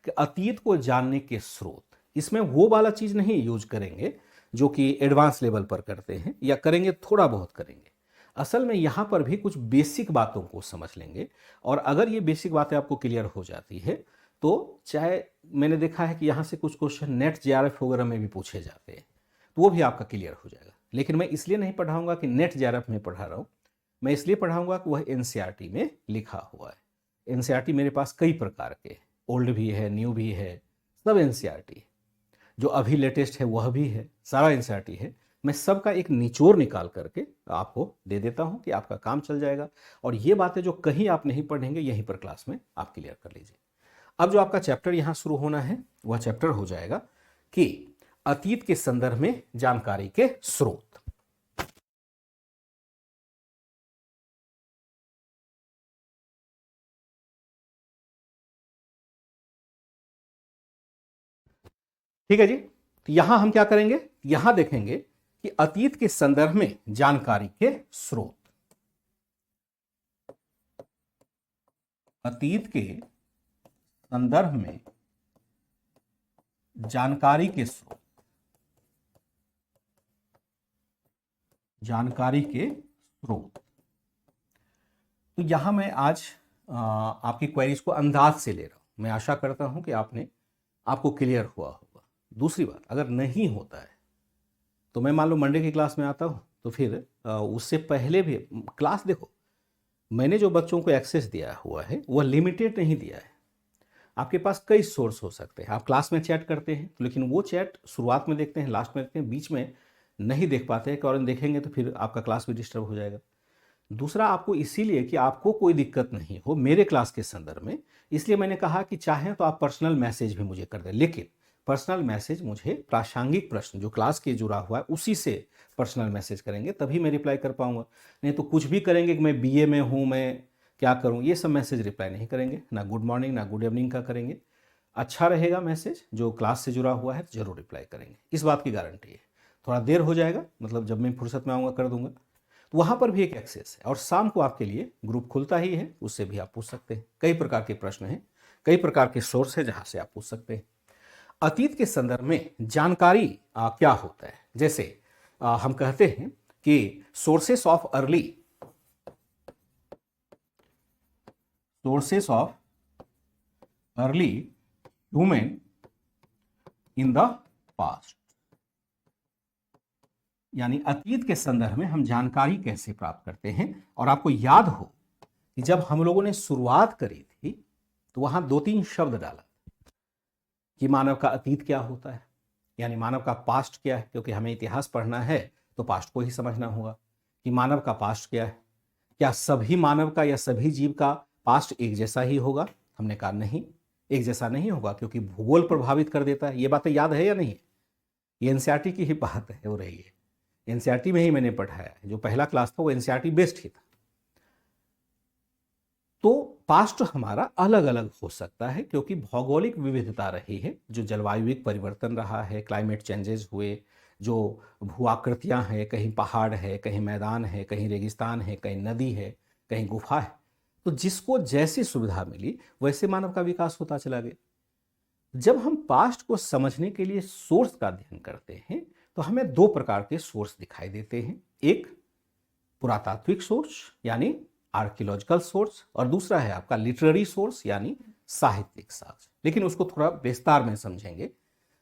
कि अतीत को जानने के स्रोत। इसमें वो वाला चीज़ नहीं यूज करेंगे जो कि एडवांस लेवल पर करते हैं, या करेंगे थोड़ा बहुत करेंगे। असल में यहाँ पर भी कुछ बेसिक बातों को समझ लेंगे, और अगर ये बेसिक बातें आपको क्लियर हो जाती है तो चाहे, मैंने देखा है कि यहाँ से कुछ क्वेश्चन नेट जेआरएफ वगैरह में भी पूछे जाते हैं, तो वो भी आपका क्लियर हो जाएगा। लेकिन मैं इसलिए नहीं पढ़ाऊंगा कि नेट जेआरएफ में पढ़ा रहा हूँ, मैं इसलिए पढ़ाऊंगा कि वह एनसीईआरटी में लिखा हुआ है। एनसीईआरटी मेरे पास कई प्रकार के, ओल्ड भी है, न्यू भी है, सब एनसीईआरटी, जो अभी लेटेस्ट है वह भी है, सारा एनसीईआरटी है। मैं सबका एक निचोड़ निकाल करके आपको दे देता हूं कि आपका काम चल जाएगा। और ये बातें जो कहीं आप नहीं पढ़ेंगे, यहीं पर क्लास में आप क्लियर कर लीजिए। अब जो आपका चैप्टर यहाँ शुरू होना है वह चैप्टर हो जाएगा कि अतीत के संदर्भ में जानकारी के स्रोत। ठीक है जी। तो यहां हम क्या करेंगे, यहां देखेंगे कि अतीत के संदर्भ में जानकारी के स्रोत, अतीत के संदर्भ में जानकारी के स्रोत, जानकारी के स्रोत। तो यहां मैं आज आपकी क्वेरीज को अंदाज से ले रहा हूं। मैं आशा करता हूं कि आपको क्लियर हुआ होगा। दूसरी बात, अगर नहीं होता है तो मैं मान लो मंडे की क्लास में आता हूं, तो फिर उससे पहले भी क्लास देखो, मैंने जो बच्चों को एक्सेस दिया हुआ है वह लिमिटेड नहीं दिया है। आपके पास कई सोर्स हो सकते हैं। आप क्लास में चैट करते हैं, लेकिन वो चैट शुरुआत में देखते हैं, लास्ट में देखते हैं, बीच में नहीं देख पाते हैं, और देखेंगे तो फिर आपका क्लास भी डिस्टर्ब हो जाएगा। दूसरा, आपको इसीलिए कि आपको कोई दिक्कत नहीं हो मेरे क्लास के संदर्भ में, इसलिए मैंने कहा कि चाहें तो आप पर्सनल मैसेज भी मुझे कर दें, लेकिन पर्सनल मैसेज मुझे प्रासंगिक प्रश्न जो क्लास के जुड़ा हुआ है उसी से पर्सनल मैसेज करेंगे, तभी मैं रिप्लाई कर पाऊंगा। नहीं तो कुछ भी करेंगे कि मैं बीए में हूँ, मैं क्या करूँ, ये सब मैसेज रिप्लाई नहीं करेंगे। ना गुड मॉर्निंग ना गुड इवनिंग का करेंगे। अच्छा रहेगा मैसेज जो क्लास से जुड़ा हुआ है जरूर रिप्लाई करेंगे, इस बात की गारंटी है। थोड़ा देर हो जाएगा, मतलब जब मैं फुर्सत में आऊँगा कर दूंगा। तो वहाँ पर भी एक एक्सेस है, और शाम को आपके लिए ग्रुप खुलता ही है, उससे भी आप पूछ सकते हैं। कई प्रकार के प्रश्न हैं, कई प्रकार के सोर्स है जहाँ से आप पूछ सकते हैं। अतीत के संदर्भ में जानकारी क्या होता है, जैसे हम कहते हैं कि sources of early human in the past, यानी अतीत के संदर्भ में हम जानकारी कैसे प्राप्त करते हैं। और आपको याद हो कि जब हम लोगों ने शुरुआत करी थी तो वहां 2-3 शब्द डाला कि मानव का अतीत क्या होता है, यानी मानव का पास्ट क्या है, क्योंकि हमें इतिहास पढ़ना है तो पास्ट को ही समझना होगा कि मानव का पास्ट क्या है। क्या सभी मानव का या सभी जीव का पास्ट एक जैसा ही होगा? हमने कहा नहीं, एक जैसा नहीं होगा, क्योंकि भूगोल प्रभावित कर देता है। ये बातें याद है या नहीं? ये एनसीईआरटी की ही बात है, हो रही है। एनसीईआरटी में ही मैंने पढ़ाया है, जो पहला क्लास था वो एनसीईआरटी बेस्ड ही था। तो पास्ट हमारा अलग अलग हो सकता है, क्योंकि भौगोलिक विविधता रही है, जो जलवायु परिवर्तन रहा है, क्लाइमेट चेंजेस हुए, जो भूआकृतियां हैं, कहीं पहाड़ है, कहीं मैदान है, कहीं रेगिस्तान है, कहीं नदी है, कहीं गुफा है। तो जिसको जैसी सुविधा मिली वैसे मानव का विकास होता चला गया। जब हम पास्ट को समझने के लिए सोर्स का अध्ययन करते हैं तो हमें 2 प्रकार के सोर्स दिखाई देते हैं। एक पुरातात्विक सोर्स यानी आर्कियोलॉजिकल सोर्स, और दूसरा है आपका लिटरेरी सोर्स यानी साहित्यिक सोर्स। लेकिन उसको थोड़ा विस्तार में समझेंगे।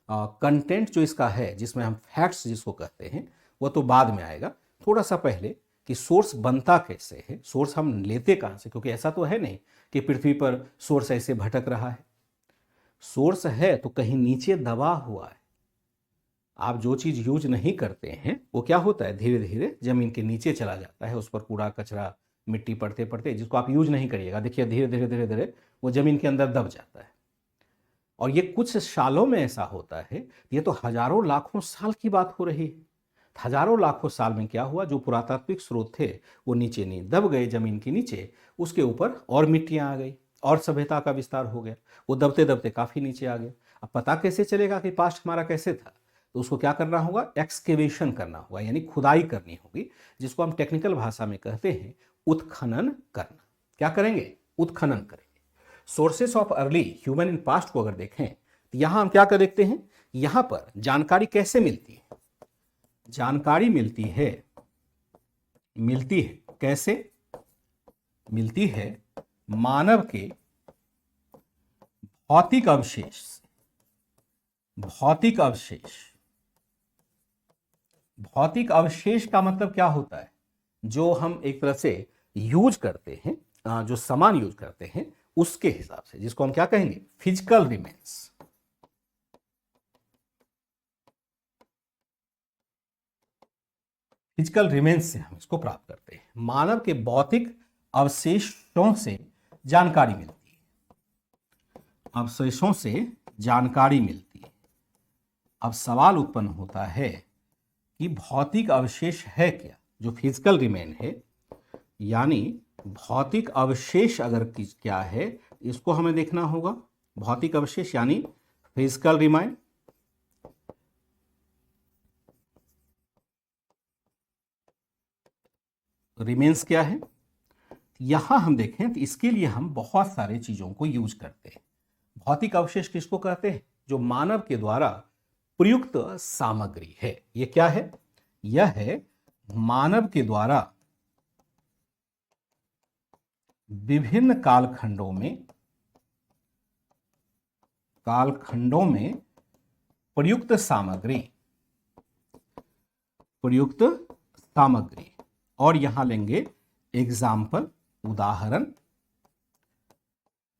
कंटेंट जो इसका है, जिसमें हम फैक्ट्स जिसको कहते हैं, वो तो बाद में आएगा। थोड़ा सा पहले कि सोर्स बनता कैसे है, सोर्स हम लेते कहाँ से, क्योंकि ऐसा तो है नहीं कि पृथ्वी पर सोर्स ऐसे भटक रहा है। सोर्स है तो कहीं नीचे दबा हुआ है। आप जो चीज़ यूज नहीं करते हैं वो क्या होता है, धीरे धीरे जमीन के नीचे चला जाता है। उस पर कूड़ा कचरा मिट्टी पड़ते पड़ते, जिसको आप यूज नहीं करिएगा, देखिए धीरे धीरे धीरे धीरे वो जमीन के अंदर दब जाता है। और ये कुछ सालों में ऐसा होता है, ये तो हजारों लाखों साल की बात हो रही है। हजारों लाखों साल में क्या हुआ, जो पुरातात्विक स्रोत थे वो नीचे नहीं दब गए जमीन के नीचे, उसके ऊपर और मिट्टियां आ गई और सभ्यता का विस्तार हो गया। वो दबते दबते काफी नीचे आ गया। अब पता कैसे चलेगा कि पास्ट हमारा कैसे था? तो उसको क्या करना होगा, एक्सकेवेशन करना होगा, यानी खुदाई करनी होगी, जिसको हम टेक्निकल भाषा में कहते हैं उत्खनन करना। क्या करेंगे? उत्खनन करेंगे। Sources of early human in past को अगर देखें तो यहां हम क्या कर देखते हैं, यहां पर जानकारी कैसे मिलती है? जानकारी मिलती है कैसे? मिलती है मानव के भौतिक अवशेष से। भौतिक अवशेष का मतलब क्या होता है? जो हम एक तरह से यूज करते हैं, जो सामान यूज करते हैं उसके हिसाब से, जिसको हम क्या कहेंगे, फिजिकल रिमेन्स। फिजिकल रिमेन्स से हम इसको प्राप्त करते हैं। मानव के भौतिक अवशेषों से जानकारी मिलती है। अवशेषों से जानकारी मिलती है। अब सवाल उत्पन्न होता है कि भौतिक अवशेष है क्या? जो फिजिकल रिमेन है, यानी भौतिक अवशेष अगर क्या है, इसको हमें देखना होगा। भौतिक अवशेष यानी फिजिकल रिमाइन, रिमेन्स क्या है, यहां हम देखें तो इसके लिए हम बहुत सारे चीजों को यूज करते हैं। भौतिक अवशेष किसको कहते हैं, जो मानव के द्वारा प्रयुक्त सामग्री है। यह क्या है, यह है मानव के द्वारा विभिन्न कालखंडों में प्रयुक्त सामग्री। और यहां लेंगे एग्जाम्पल,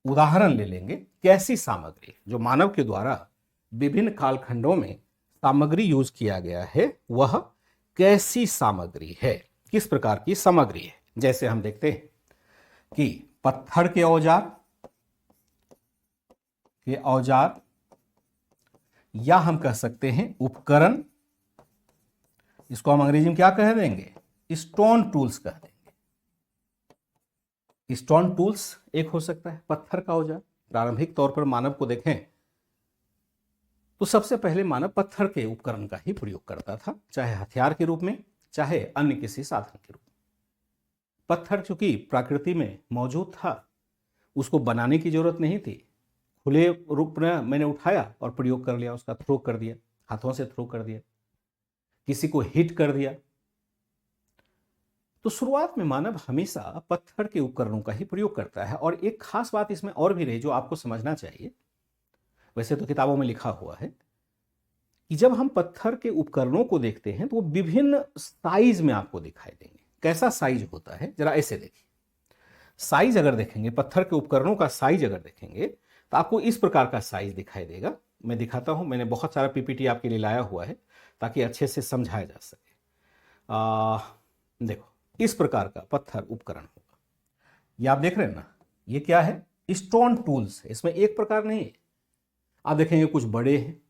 उदाहरण ले लेंगे। कैसी सामग्री, जो मानव के द्वारा विभिन्न कालखंडों में सामग्री यूज किया गया है, वह कैसी सामग्री है, किस प्रकार की सामग्री है। जैसे हम देखते हैं कि पत्थर के औजार या हम कह सकते हैं उपकरण, इसको हम अंग्रेजी में क्या कह देंगे, स्टोन टूल्स कह देंगे। स्टोन टूल्स एक हो सकता है पत्थर का औजार। प्रारंभिक तौर पर मानव को देखें तो सबसे पहले मानव पत्थर के उपकरण का ही प्रयोग करता था, चाहे हथियार के रूप में, चाहे अन्य किसी साधन के रूप में। पत्थर चूंकि प्रकृति में मौजूद था, उसको बनाने की जरूरत नहीं थी, खुले रूप में मैंने उठाया और प्रयोग कर लिया, उसका थ्रो कर दिया, हाथों से थ्रो कर दिया, किसी को हिट कर दिया। तो शुरुआत में मानव हमेशा पत्थर के उपकरणों का ही प्रयोग करता है। और एक खास बात इसमें और भी रही जो आपको समझना चाहिए, वैसे तो किताबों में लिखा हुआ है कि जब हम पत्थर के उपकरणों को देखते हैं तो वो विभिन्न साइज में आपको दिखाई देंगे। कैसा साइज होता है, जरा ऐसे देखिए। साइज अगर देखेंगे, पत्थर के उपकरणों का साइज अगर देखेंगे तो आपको इस प्रकार का साइज दिखाई देगा। मैं दिखाता हूं, मैंने बहुत सारा पीपीटी आपके लिए लाया हुआ है ताकि अच्छे से समझाया जा सके। देखो, इस प्रकार का पत्थर उपकरण होगा। ये आप देख रहे हैं ना, ये क्या है, स्टोन टूल्स है। इसमें एक प्रकार नहीं है। आप देखेंगे कुछ बड़े हैं,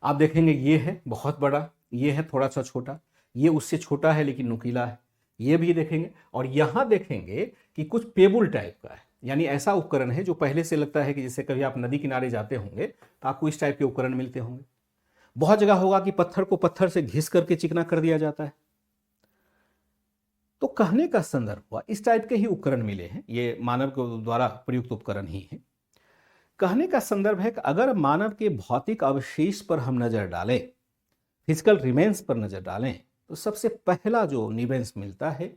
आप देखेंगे ये है बहुत बड़ा, ये है थोड़ा सा छोटा, ये उससे छोटा है लेकिन नुकीला है, ये भी देखेंगे। और यहां देखेंगे कि कुछ पेबुल टाइप का है, यानी ऐसा उपकरण है जो पहले से लगता है कि जैसे कभी आप नदी किनारे जाते होंगे तो आपको इस टाइप के उपकरण मिलते होंगे। बहुत जगह होगा कि पत्थर को पत्थर से घिस करके चिकना कर दिया जाता है। तो कहने का संदर्भ हुआ, इस टाइप के ही उपकरण मिले हैं, ये मानव के द्वारा प्रयुक्त उपकरण ही है। कहने का संदर्भ है कि अगर मानव के भौतिक अवशेष पर हम नजर डालें, फिजिकल रिमेन्स पर नजर डालें, तो सबसे पहला जो निवेंस मिलता है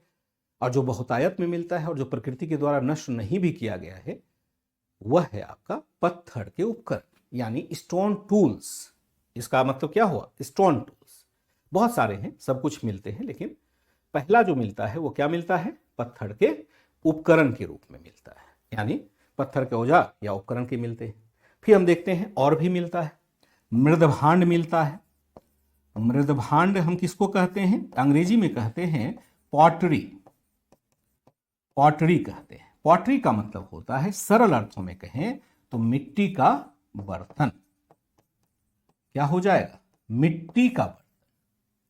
और जो बहुतायत में मिलता है और जो प्रकृति के द्वारा नष्ट नहीं भी किया गया है, वह है आपका पत्थर के उपकरण, यानी स्टोन टूल्स। इसका मतलब क्या हुआ, स्टोन टूल्स। बहुत सारे हैं, सब कुछ मिलते हैं, लेकिन पहला जो मिलता है वो क्या मिलता है, पत्थर के उपकरण के रूप में मिलता है, यानी पत्थर के औजार या उपकरण के मिलते हैं। फिर हम देखते हैं और भी मिलता है, मृदभांड मिलता है। मृदभांड हम किसको कहते हैं, अंग्रेजी में कहते हैं पॉटरी। पॉटरी कहते हैं। पॉटरी का मतलब होता है, सरल अर्थों में कहें तो मिट्टी का बर्तन। क्या हो जाएगा, मिट्टी का बर्तन।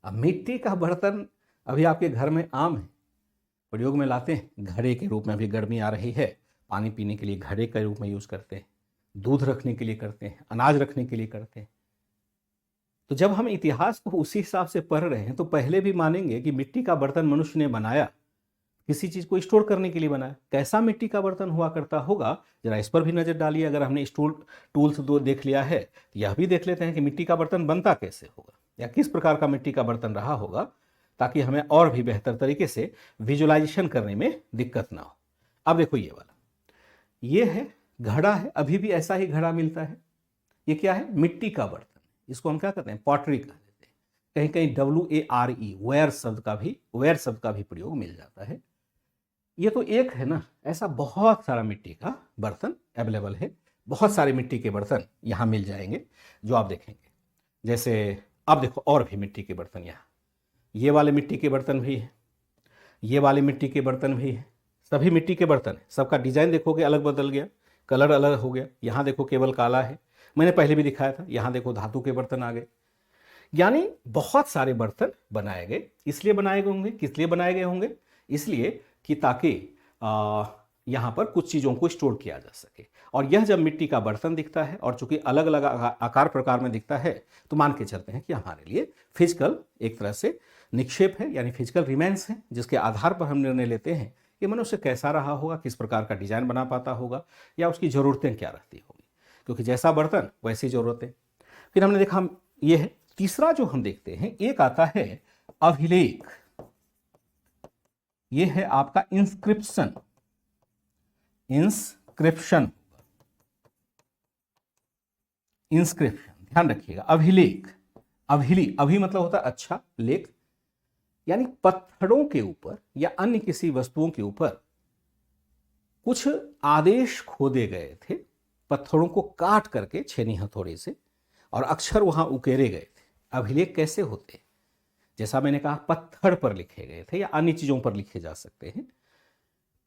अब मिट्टी का बर्तन अभी आपके घर में आम है, प्रयोग में लाते हैं, घड़े के रूप में। अभी गर्मी आ रही है, पानी पीने के लिए घड़े के रूप में यूज करते हैं, दूध रखने के लिए करते हैं, अनाज रखने के लिए करते हैं। तो जब हम इतिहास को उसी हिसाब से पढ़ रहे हैं तो पहले भी मानेंगे कि मिट्टी का बर्तन मनुष्य ने बनाया, किसी चीज को स्टोर करने के लिए बनाया। कैसा मिट्टी का बर्तन हुआ करता होगा, जरा इस पर भी नजर डालिए। अगर हमने टूल्स दो देख लिया है तो यह भी देख लेते हैं कि मिट्टी का बर्तन बनता कैसे होगा या किस प्रकार का मिट्टी का बर्तन रहा होगा, ताकि हमें और भी बेहतर तरीके से विजुअलाइजेशन करने में दिक्कत ना हो। अब देखो, ये वाला, ये है घड़ा है, अभी भी ऐसा ही घड़ा मिलता है। ये क्या है, मिट्टी का बर्तन। इसको हम क्या कहते हैं, पॉटरी कह देते हैं। कहीं कहीं WARE, वेयर शब्द का भी प्रयोग मिल जाता है। ये तो एक है ना, ऐसा बहुत सारा मिट्टी का बर्तन अवेलेबल है। बहुत सारे मिट्टी के बर्तन यहाँ मिल जाएंगे जो आप देखेंगे। जैसे अब देखो, और भी मिट्टी के बर्तन, यहाँ ये वाले मिट्टी के बर्तन भी है, ये वाले मिट्टी के बर्तन भी है। सभी मिट्टी के बर्तन है, सबका डिजाइन देखोगे अलग बदल गया, कलर अलग हो गया। यहाँ देखो केवल काला है, मैंने पहले भी दिखाया था। यहाँ देखो धातु के बर्तन आ गए। यानी बहुत सारे बर्तन बनाए गए। इसलिए बनाए गए होंगे, किस लिए बनाए गए होंगे, इसलिए कि ताकि यहाँ पर कुछ चीज़ों को स्टोर किया जा सके। और यह जब मिट्टी का बर्तन दिखता है और चूंकि अलग अलग आकार प्रकार में दिखता है तो मान के चलते हैं कि हमारे लिए फिजिकल एक तरह से निक्षेप है, यानी फिजिकल रिमेन्स है, जिसके आधार पर हम निर्णय लेते हैं कि मनुष्य कैसा रहा होगा, किस प्रकार का डिजाइन बना पाता होगा या उसकी ज़रूरतें क्या रहती होगी, क्योंकि जैसा बर्तन वैसी ज़रूरतें। फिर हमने देखा ये है। तीसरा जो हम देखते हैं एक आता है अभिलेख। ये है आपका इंस्क्रिप्शन। इंस्क्रिप्शन ध्यान रखिएगा। अभिलेख, अभि मतलब होता है अच्छा, लेख यानी पत्थरों के ऊपर या अन्य किसी वस्तुओं के ऊपर कुछ आदेश खोदे गए थे, पत्थरों को काट करके छेनी हथौड़े से, और अक्षर वहां उकेरे गए थे। अभिलेख कैसे होते? जैसा मैंने कहा, पत्थर पर लिखे गए थे या अन्य चीजों पर लिखे जा सकते हैं।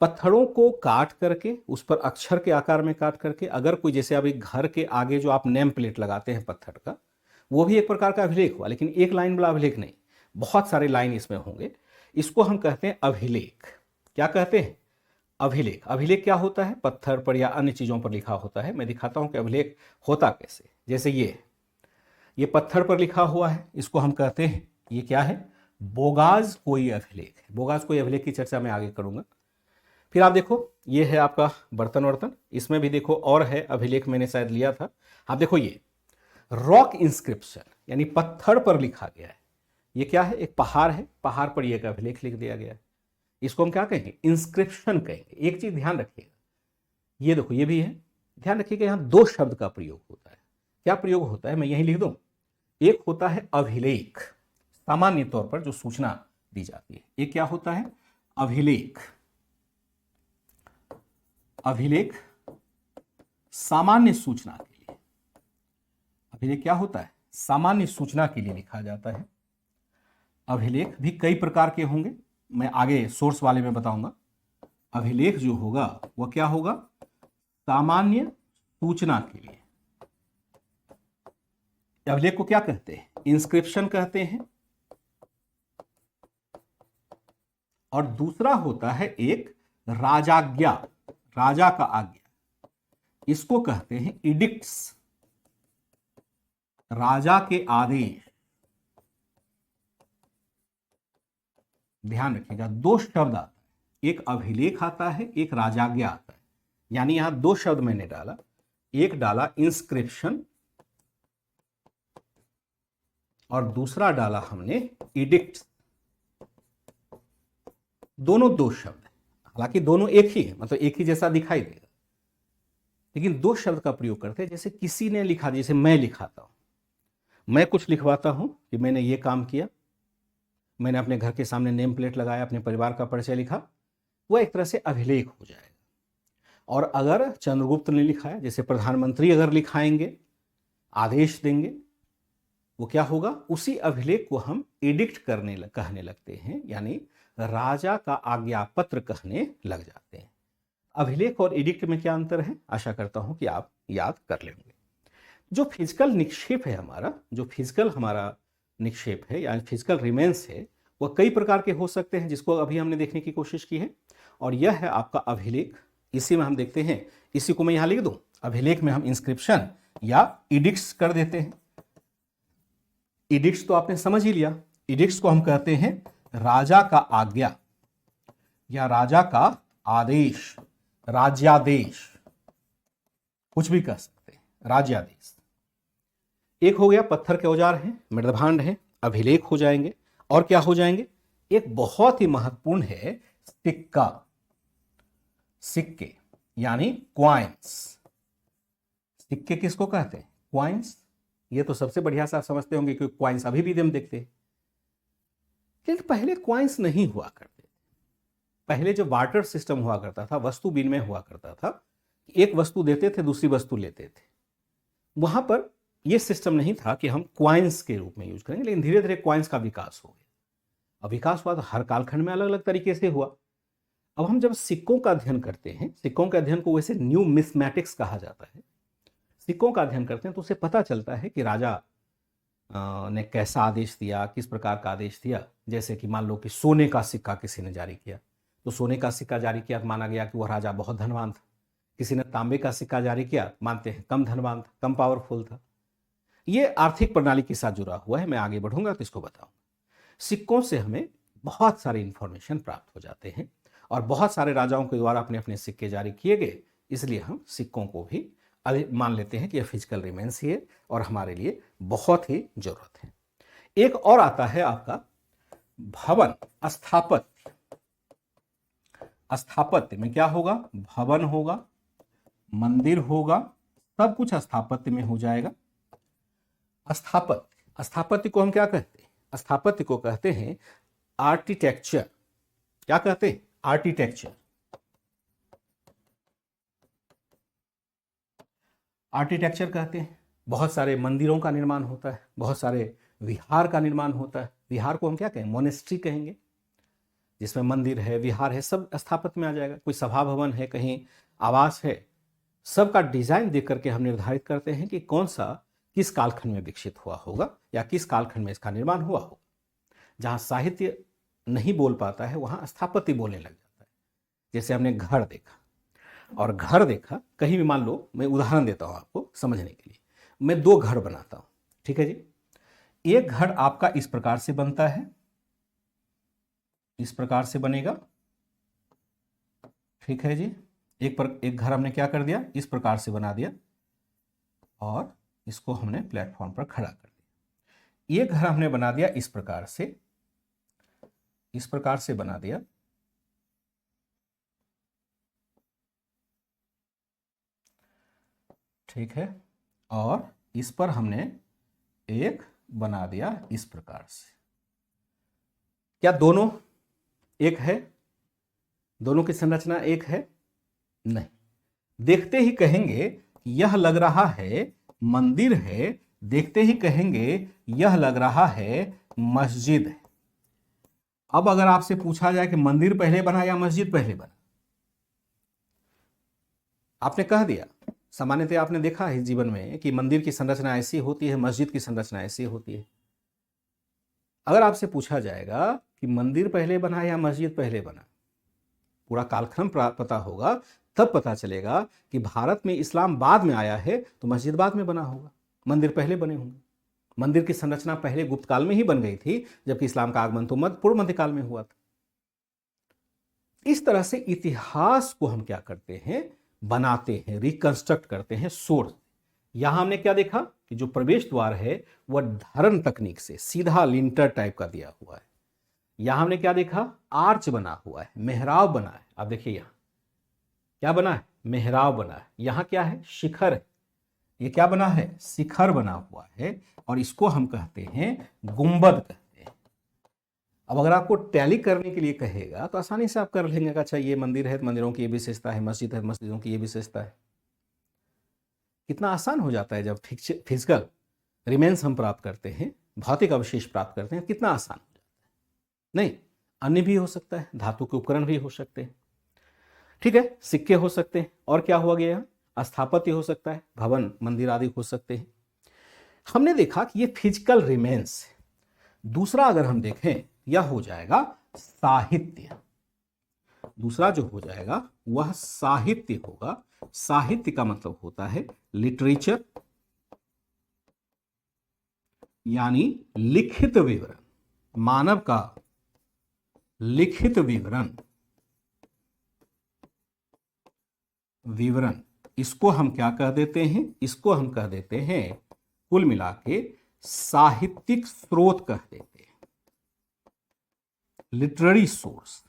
पत्थरों को काट करके उस पर अक्षर के आकार में काट करके, अगर कोई जैसे अभी घर के आगे जो आप नेम प्लेट लगाते हैं पत्थर का, वो भी एक प्रकार का अभिलेख हुआ, लेकिन एक लाइन वाला अभिलेख नहीं, बहुत सारे लाइन इसमें होंगे। इसको हम कहते हैं अभिलेख। क्या कहते हैं? अभिलेख। अभिलेख क्या होता है? पत्थर पर या अन्य चीजों पर लिखा होता है। मैं दिखाता हूं कि अभिलेख होता कैसे। जैसे ये पत्थर पर लिखा हुआ है, इसको हम कहते हैं, ये क्या है? बोगाज कोई अभिलेख है। बोगाज कोई अभिलेख की चर्चा मैं आगे करूंगा। फिर आप देखो, ये है आपका बर्तन वर्तन, इसमें भी देखो और है अभिलेख, मैंने शायद लिया था। आप देखो ये रॉक इंस्क्रिप्शन, यानी पत्थर पर लिखा गया है। ये क्या है? एक पहाड़ है, पहाड़ पर ये एक अभिलेख लिख दिया गया है। इसको हम क्या कहेंगे? इंस्क्रिप्शन कहेंगे। एक चीज ध्यान रखिएगा, ये देखो ये भी है, ध्यान रखिएगा यहां दो शब्द का प्रयोग होता है। क्या प्रयोग होता है? मैं यही लिख दूं। एक होता है अभिलेख, सामान्य तौर पर जो सूचना दी जाती है। एक क्या होता है? अभिलेख। अभिलेख सामान्य सूचना के लिए। अभिलेख क्या होता है? सामान्य सूचना के लिए लिखा जाता है। अभिलेख भी कई प्रकार के होंगे, मैं आगे सोर्स वाले में बताऊंगा। अभिलेख जो होगा वह क्या होगा? सामान्य सूचना के लिए। अभिलेख को क्या कहते हैं? इंस्क्रिप्शन कहते हैं। और दूसरा होता है एक राजाज्ञा, राजा का आज्ञा, इसको कहते हैं इडिक्ट्स, राजा के आदेश। ध्यान रखिएगा, दो शब्द आता है, एक अभिलेख आता है, एक राजाज्ञा आता है। यानी यहां दो शब्द मैंने डाला, एक डाला इंस्क्रिप्शन और दूसरा डाला हमने इडिक्ट। दोनों दो शब्द है, हालांकि दोनों एक ही है, मतलब एक ही जैसा दिखाई देगा, लेकिन दो शब्द का प्रयोग करते हैं। जैसे किसी ने लिखा, जैसे मैं लिखाता हूं, मैं कुछ लिखवाता हूं कि मैंने ये काम किया, मैंने अपने घर के सामने नेम प्लेट लगाया, अपने परिवार का परिचय लिखा, वह एक तरह से अभिलेख हो जाएगा। और अगर चंद्रगुप्त ने लिखा है, जैसे प्रधानमंत्री अगर लिखाएंगे, आदेश देंगे, वो क्या होगा? उसी अभिलेख को हम एडिक्ट कहने लगते हैं, यानी राजा का आज्ञा पत्र कहने लग जाते हैं। अभिलेख और एडिक्ट में क्या अंतर है? आशा करता हूं कि आप याद कर लेंगे। जो फिजिकल निक्षेप है हमारा, जो फिजिकल हमारा निक्षेप है यानी फिजिकल रिमेन्स है, वह कई प्रकार के हो सकते हैं, जिसको अभी हमने देखने की कोशिश की है। और यह है आपका अभिलेख। इसी में हम देखते हैं, इसी को मैं यहां लिख दूं, अभिलेख में हम इंस्क्रिप्शन या इडिक्ट्स कर देते हैं। इडिक्ट्स तो आपने समझ ही लिया। इडिक्ट्स को हम कहते हैं राजा का आज्ञा या राजा का आदेश, राज्यादेश, कुछ भी कह सकते हैं, राज्यादेश। एक हो गया पत्थर के औजार हैं, मृदभांड है, अभिलेख हो जाएंगे। और क्या हो जाएंगे? एक बहुत ही महत्वपूर्ण है सिक्का, सिक्के यानी क्वाइंस। सिक्के किसको कहते हैं? क्वाइंस। ये तो सबसे बढ़िया से आप समझते होंगे कि क्वाइंस अभी भी हम देखते हैं, लेकिन पहले क्वाइंस नहीं हुआ करते। पहले जो बार्टर सिस्टम हुआ करता था, वस्तु विनिमय हुआ करता था, एक वस्तु देते थे, दूसरी वस्तु लेते थे, वहां पर यह सिस्टम नहीं था कि हम क्वाइंस के रूप में यूज करेंगे। लेकिन धीरे धीरे क्वाइंस का विकास हो गया। अब विकास हुआ तो हर कालखंड में अलग अलग तरीके से हुआ। अब हम जब सिक्कों का अध्ययन करते हैं, सिक्कों के अध्ययन को वैसे न्यूमिस्मैटिक्स कहा जाता है, सिक्कों का अध्ययन करते हैं तो उसे पता चलता है कि राजा ने कैसा आदेश दिया, किस प्रकार का आदेश दिया। जैसे कि मान लो कि सोने का सिक्का किसी ने जारी किया, तो सोने का सिक्का जारी किया तो माना गया कि वह राजा बहुत धनवान था, किसी ने तांबे का सिक्का जारी किया, मानते हैं कम धनवान था, कम पावरफुल था। ये आर्थिक प्रणाली के साथ जुड़ा हुआ है। मैं आगे बढ़ूंगा तो इसको बताऊंगा। सिक्कों से हमें बहुत सारे इंफॉर्मेशन प्राप्त हो जाते हैं और बहुत सारे राजाओं के द्वारा अपने अपने सिक्के जारी किए गए, इसलिए हम सिक्कों को भी मान लेते हैं कि यह फिजिकल रिमेंस ही है और हमारे लिए बहुत ही जरूरत है। एक और आता है आपका भवन स्थापत्य। स्थापत्य में क्या होगा? भवन होगा, मंदिर होगा, सब कुछ स्थापत्य में हो जाएगा। स्थापत्य, स्थापत्य को हम क्या कहते हैं? स्थापत्य को कहते हैं आर्किटेक्चर। क्या कहते हैं? आर्किटेक्चर। आर्किटेक्चर कहते हैं बहुत सारे मंदिरों का निर्माण होता है, बहुत सारे विहार का निर्माण होता है। विहार को हम क्या कहें? मोनेस्ट्री कहेंगे, जिसमें मंदिर है, विहार है, सब स्थापत्य में आ जाएगा। कोई सभा भवन है, कहीं आवास है, सबका डिजाइन देख करके हम निर्धारित करते हैं कि कौन सा किस कालखंड में विकसित हुआ होगा या किस कालखंड में इसका निर्माण हुआ होगा। जहां साहित्य नहीं बोल पाता है वहां स्थापत्य बोलने लग जाता है। जैसे हमने घर देखा, और घर देखा कहीं भी, मान लो मैं उदाहरण देता हूं आपको समझने के लिए। मैं दो घर बनाता हूं, ठीक है जी। एक घर आपका इस प्रकार से बनता है, इस प्रकार से बनेगा, ठीक है जी। एक घर हमने क्या कर दिया? इस प्रकार से बना दिया और इसको हमने प्लेटफॉर्म पर खड़ा कर दिया। एक घर हमने बना दिया इस प्रकार से, इस प्रकार से बना दिया, ठीक है, और इस पर हमने एक बना दिया इस प्रकार से। क्या दोनों एक है? दोनों की संरचना एक है? नहीं। देखते ही कहेंगे यह लग रहा है मंदिर है, देखते ही कहेंगे यह लग रहा है मस्जिद है। अब अगर आपसे पूछा जाए कि मंदिर पहले बना या मस्जिद पहले बना, आपने कह दिया। सामान्यतः आपने देखा है जीवन में कि मंदिर की संरचना ऐसी होती है, मस्जिद की संरचना ऐसी होती है। अगर आपसे पूछा जाएगा कि मंदिर पहले बना या मस्जिद पहले बना, पूरा कालक्रम पता होगा, तब पता चलेगा कि भारत में इस्लाम बाद में आया है तो मस्जिद बाद में बना होगा, मंदिर पहले बने होंगे। मंदिर की संरचना पहले गुप्त काल में ही बन गई थी, जबकि इस्लाम का आगमन तो पूर्व मध्यकाल में हुआ था। इस तरह से इतिहास को हम क्या करते हैं? बनाते हैं, रिकंस्ट्रक्ट करते हैं सोर्स। यहां हमने क्या देखा कि जो प्रवेश द्वार है वह धरन तकनीक से सीधा लिंटर टाइप का दिया हुआ है। यहां हमने क्या देखा? आर्च बना हुआ है, मेहराब बना है। आप देखिए यहां क्या बना है? मेहराब बना है। यहां क्या है? शिखर है। ये क्या बना है? शिखर बना हुआ है, और इसको हम कहते हैं गुंबद कहते हैं। अब अगर आपको टैली करने के लिए कहेगा तो आसानी से आप कर लेंगे। अच्छा ये मंदिर है तो मंदिरों की ये विशेषता है, मस्जिद है मस्जिदों की ये विशेषता है। कितना आसान हो जाता है जब फिजिकल रिमेंस हम प्राप्त करते हैं, भौतिक अवशेष प्राप्त करते हैं, कितना आसान हो जाता है। नहीं, अन्य भी हो सकता है, धातु के उपकरण भी हो सकते हैं, ठीक है, सिक्के हो सकते हैं, और क्या हुआ गया? स्थापत्य हो सकता है, भवन मंदिर आदि हो सकते हैं। हमने देखा कि ये फिजिकल रिमेंस है। दूसरा अगर हम देखें, यह हो जाएगा साहित्य। दूसरा जो हो जाएगा वह साहित्य होगा। साहित्य का मतलब होता है लिटरेचर, यानी लिखित विवरण, मानव का लिखित विवरण। इसको हम क्या कह देते हैं? इसको हम कह देते हैं कुल मिला के साहित्यिक स्रोत कह देते हैं, लिटरेरी सोर्स,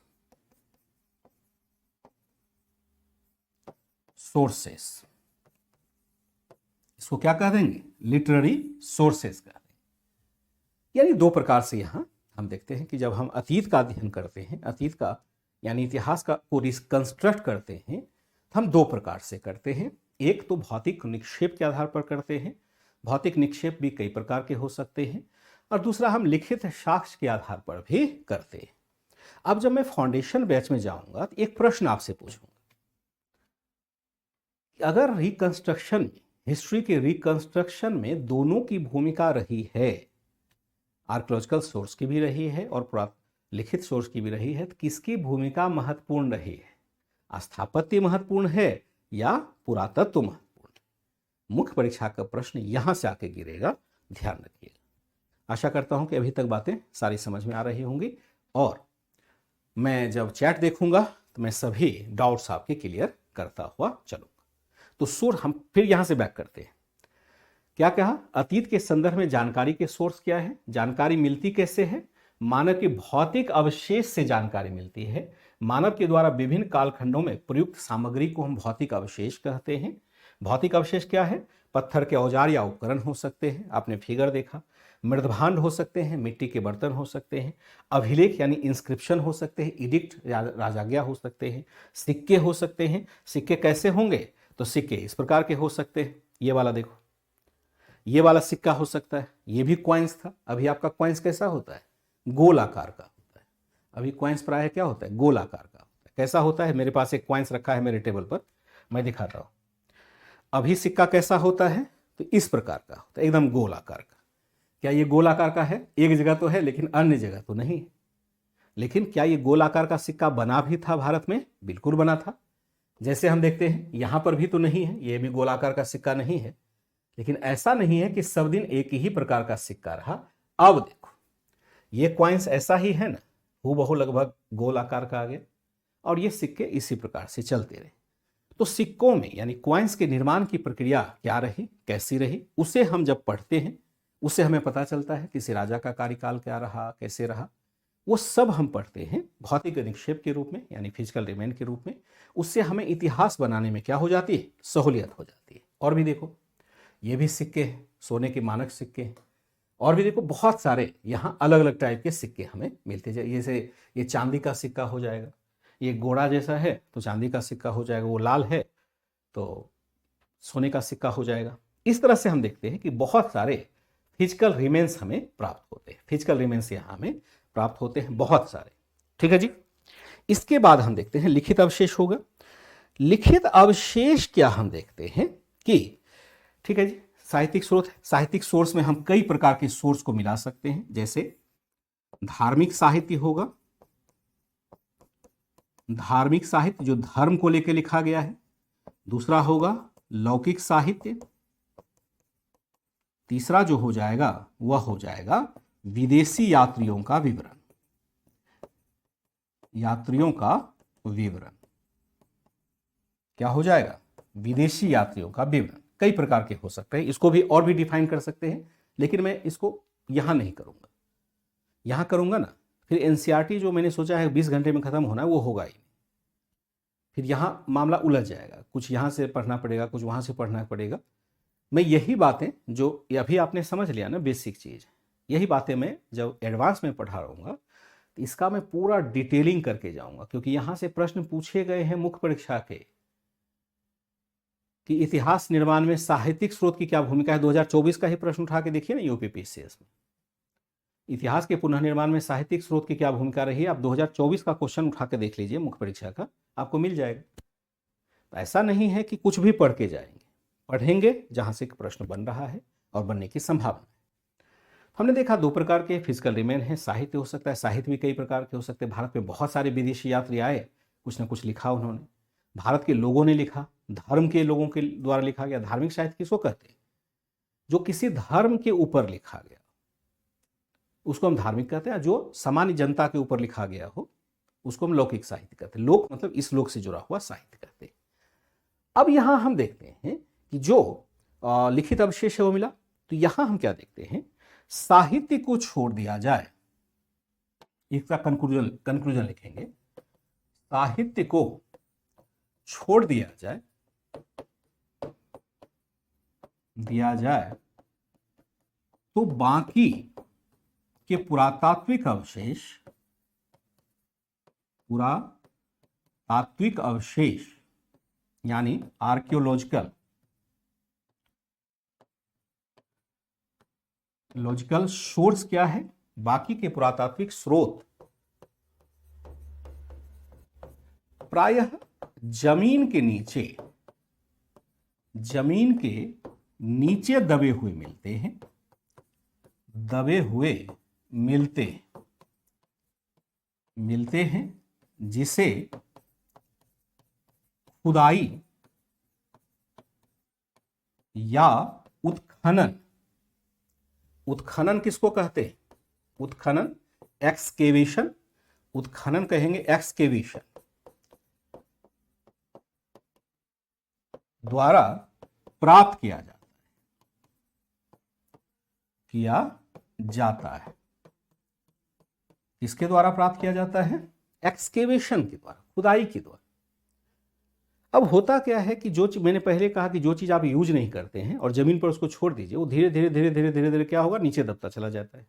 सोर्सेस। इसको क्या कह देंगे? लिटरेरी सोर्सेस कह देंगे। यानी दो प्रकार से यहां हम देखते हैं कि जब हम अतीत का अध्ययन करते हैं, अतीत का यानी इतिहास का को रिकंस्ट्रक्ट करते हैं, तो हम दो प्रकार से करते हैं। एक तो भौतिक निक्षेप के आधार पर करते हैं, भौतिक निक्षेप भी कई प्रकार के हो सकते हैं, और दूसरा हम लिखित साक्ष्य के आधार पर भी करते हैं। अब जब मैं फाउंडेशन बैच में जाऊंगा तो एक प्रश्न आपसे पूछूंगा, अगर रिकंस्ट्रक्शन में, हिस्ट्री के रिकंस्ट्रक्शन में दोनों की भूमिका रही है, आर्कियोलॉजिकल सोर्स की भी रही है और लिखित सोर्स की भी रही है, तो किसकी भूमिका महत्वपूर्ण रही है? स्थापत्य महत्वपूर्ण है या पुरातत्व महत्वपूर्ण है? मुख्य परीक्षा का प्रश्न यहां से आके गिरेगा, ध्यान रखिएगा। आशा करता हूं कि अभी तक बातें सारी समझ में आ रही होंगी, और मैं जब चैट देखूंगा तो मैं सभी डाउट्स आपके क्लियर करता हुआ चलूंगा। तो सोर्स हम फिर यहां से बैक करते हैं। क्या कहा? अतीत के संदर्भ में जानकारी के सोर्स क्या है, जानकारी मिलती कैसे है? मानव के भौतिक अवशेष से जानकारी मिलती है। मानव के द्वारा विभिन्न कालखंडों में प्रयुक्त सामग्री को हम भौतिक अवशेष कहते हैं। भौतिक अवशेष क्या है? पत्थर के औजार या उपकरण हो सकते हैं, आपने फिगर देखा। मृदभांड हो सकते हैं, मिट्टी के बर्तन हो सकते हैं। अभिलेख यानी इंस्क्रिप्शन हो सकते हैं, इडिक्ट राजाज्ञा हो सकते हैं। सिक्के हो सकते हैं। सिक्के कैसे होंगे? तो सिक्के इस प्रकार के हो सकते हैं, ये वाला देखो, ये वाला सिक्का हो सकता है। ये भी क्वाइंस था। अभी आपका क्वाइंस कैसा होता है? गोल आकार का होता है। अभी क्वाइंस प्राय क्या होता है? गोल आकार का होता है। कैसा होता है? मेरे पास एक क्वाइंस रखा है मेरे टेबल पर, मैं दिखाता हूं। अभी सिक्का कैसा होता है? तो इस प्रकार का होता है, एकदम गोल आकार का। क्या ये गोल आकार का है? एक जगह तो है, लेकिन अन्य जगह तो नहीं है। लेकिन क्या ये गोल आकार का सिक्का बना भी था भारत में? बिल्कुल बना था। जैसे हम देखते हैं यहां पर भी तो नहीं है, ये भी गोल आकार का सिक्का नहीं है। लेकिन ऐसा नहीं है कि सब दिन एक ही प्रकार का सिक्का रहा। अब देखो, ये क्वाइंस ऐसा ही है ना, हूबहू लगभग गोल आकार का आ गया, और ये सिक्के इसी प्रकार से चलते रहे। तो सिक्कों में यानी क्वाइंस के निर्माण की प्रक्रिया क्या रही, कैसी रही, उसे हम जब पढ़ते हैं उससे हमें पता चलता है किसी राजा का कार्यकाल क्या रहा, कैसे रहा। वो सब हम पढ़ते हैं भौतिक निक्षेप के रूप में, यानी फिजिकल रिमेन के रूप में। उससे हमें इतिहास बनाने में क्या हो जाती है? सहूलियत हो जाती है। और भी देखो, ये भी सिक्के हैं, सोने के मानक सिक्के हैं। और भी देखो, बहुत सारे यहाँ अलग अलग टाइप के सिक्के हमें मिलते जाए। जैसे ये चांदी का सिक्का हो जाएगा, ये घोड़ा जैसा है तो चांदी का सिक्का हो जाएगा, वो लाल है तो सोने का सिक्का हो जाएगा। इस तरह से हम देखते हैं कि बहुत सारे फिजिकल रिमेन्स हमें प्राप्त होते हैं। फिजिकल रिमेन्स यहाँ हमें प्राप्त होते हैं बहुत सारे। ठीक है जी। इसके बाद हम देखते हैं लिखित अवशेष होगा। लिखित अवशेष क्या हम देखते हैं कि, ठीक है जी, साहित्यिक स्रोत है। साहित्यिक सोर्स में हम कई प्रकार के सोर्स को मिला सकते हैं। जैसे धार्मिक साहित्य होगा, धार्मिक साहित्य जो धर्म को लेकर लिखा गया है। दूसरा होगा लौकिक साहित्य। तीसरा जो हो जाएगा वह हो जाएगा विदेशी यात्रियों का विवरण, यात्रियों का विवरण। क्या हो जाएगा? विदेशी यात्रियों का विवरण। कई प्रकार के हो सकते हैं, इसको भी और भी डिफाइन कर सकते हैं, लेकिन मैं इसको यहां नहीं करूंगा। यहां करूंगा ना, फिर एनसीईआरटी जो मैंने सोचा है 20 घंटे में खत्म होना है, वो होगा ही नहीं। फिर यहां मामला उलझ जाएगा, कुछ यहां से पढ़ना पड़ेगा, कुछ वहां से पढ़ना पड़ेगा। मैं यही बातें जो अभी आपने समझ लिया ना, बेसिक चीज, यही बातें मैं जब एडवांस में पढ़ा रहूंगा तो इसका मैं पूरा डिटेलिंग करके जाऊंगा। क्योंकि यहां से प्रश्न पूछे गए हैं मुख्य परीक्षा के कि इतिहास निर्माण में साहित्यिक स्रोत की क्या भूमिका है। 2024 का ही प्रश्न उठा के देखिए ना यूपीपीसीएस में, इतिहास के पुनर्निर्माण में साहित्यिक स्रोत की क्या भूमिका रही है। आप 2024 का क्वेश्चन उठा के देख लीजिए मुख्य परीक्षा का, आपको मिल जाएगा। तो ऐसा नहीं है कि कुछ भी पढ़ के जाएंगे, पढ़ेंगे जहां से प्रश्न बन रहा है और बनने की संभावना है। हमने देखा दो प्रकार के फिजिकल रिमेन है। साहित्य हो सकता है, साहित्य भी कई प्रकार के हो सकते हैं। भारत में बहुत सारे विदेशी यात्री आए, कुछ ना कुछ लिखा उन्होंने, भारत के लोगों ने लिखा, धर्म के लोगों के द्वारा लिखा गया। धार्मिक साहित्य किसको कहते हैं? जो किसी धर्म के ऊपर लिखा गया उसको हम धार्मिक कहते हैं। जो सामान्य जनता के ऊपर लिखा गया हो उसको हम लौकिक साहित्य कहते हैं। लोक मतलब इस लोक से जुड़ा हुआ साहित्य कहते हैं। अब यहां हम देखते हैं कि जो लिखित अवशेष है वो मिला, तो यहां हम क्या देखते हैं, साहित्य को छोड़ दिया जाए, इसका कंक्लूजन लिखेंगे, साहित्य को छोड़ दिया जाए तो बाकी के पुरातात्विक अवशेष यानी आर्कियोलॉजिकल सोर्स क्या है, बाकी के पुरातात्विक स्रोत प्रायः जमीन के नीचे दबे हुए मिलते हैं, जिसे खुदाई या उत्खनन। उत्खनन किसको कहते हैं? उत्खनन, एक्सकेवेशन, उत्खनन कहेंगे एक्सकेवेशन द्वारा प्राप्त किया जाता है। किसके द्वारा प्राप्त किया जाता है? एक्सकेवेशन के द्वारा, खुदाई के द्वारा। अब होता क्या है कि जो चीज मैंने पहले कहा कि जो चीज आप यूज नहीं करते हैं और जमीन पर उसको छोड़ दीजिए, वो धीरे धीरे धीरे धीरे धीरे धीरे क्या होगा? नीचे दबता चला जाता है।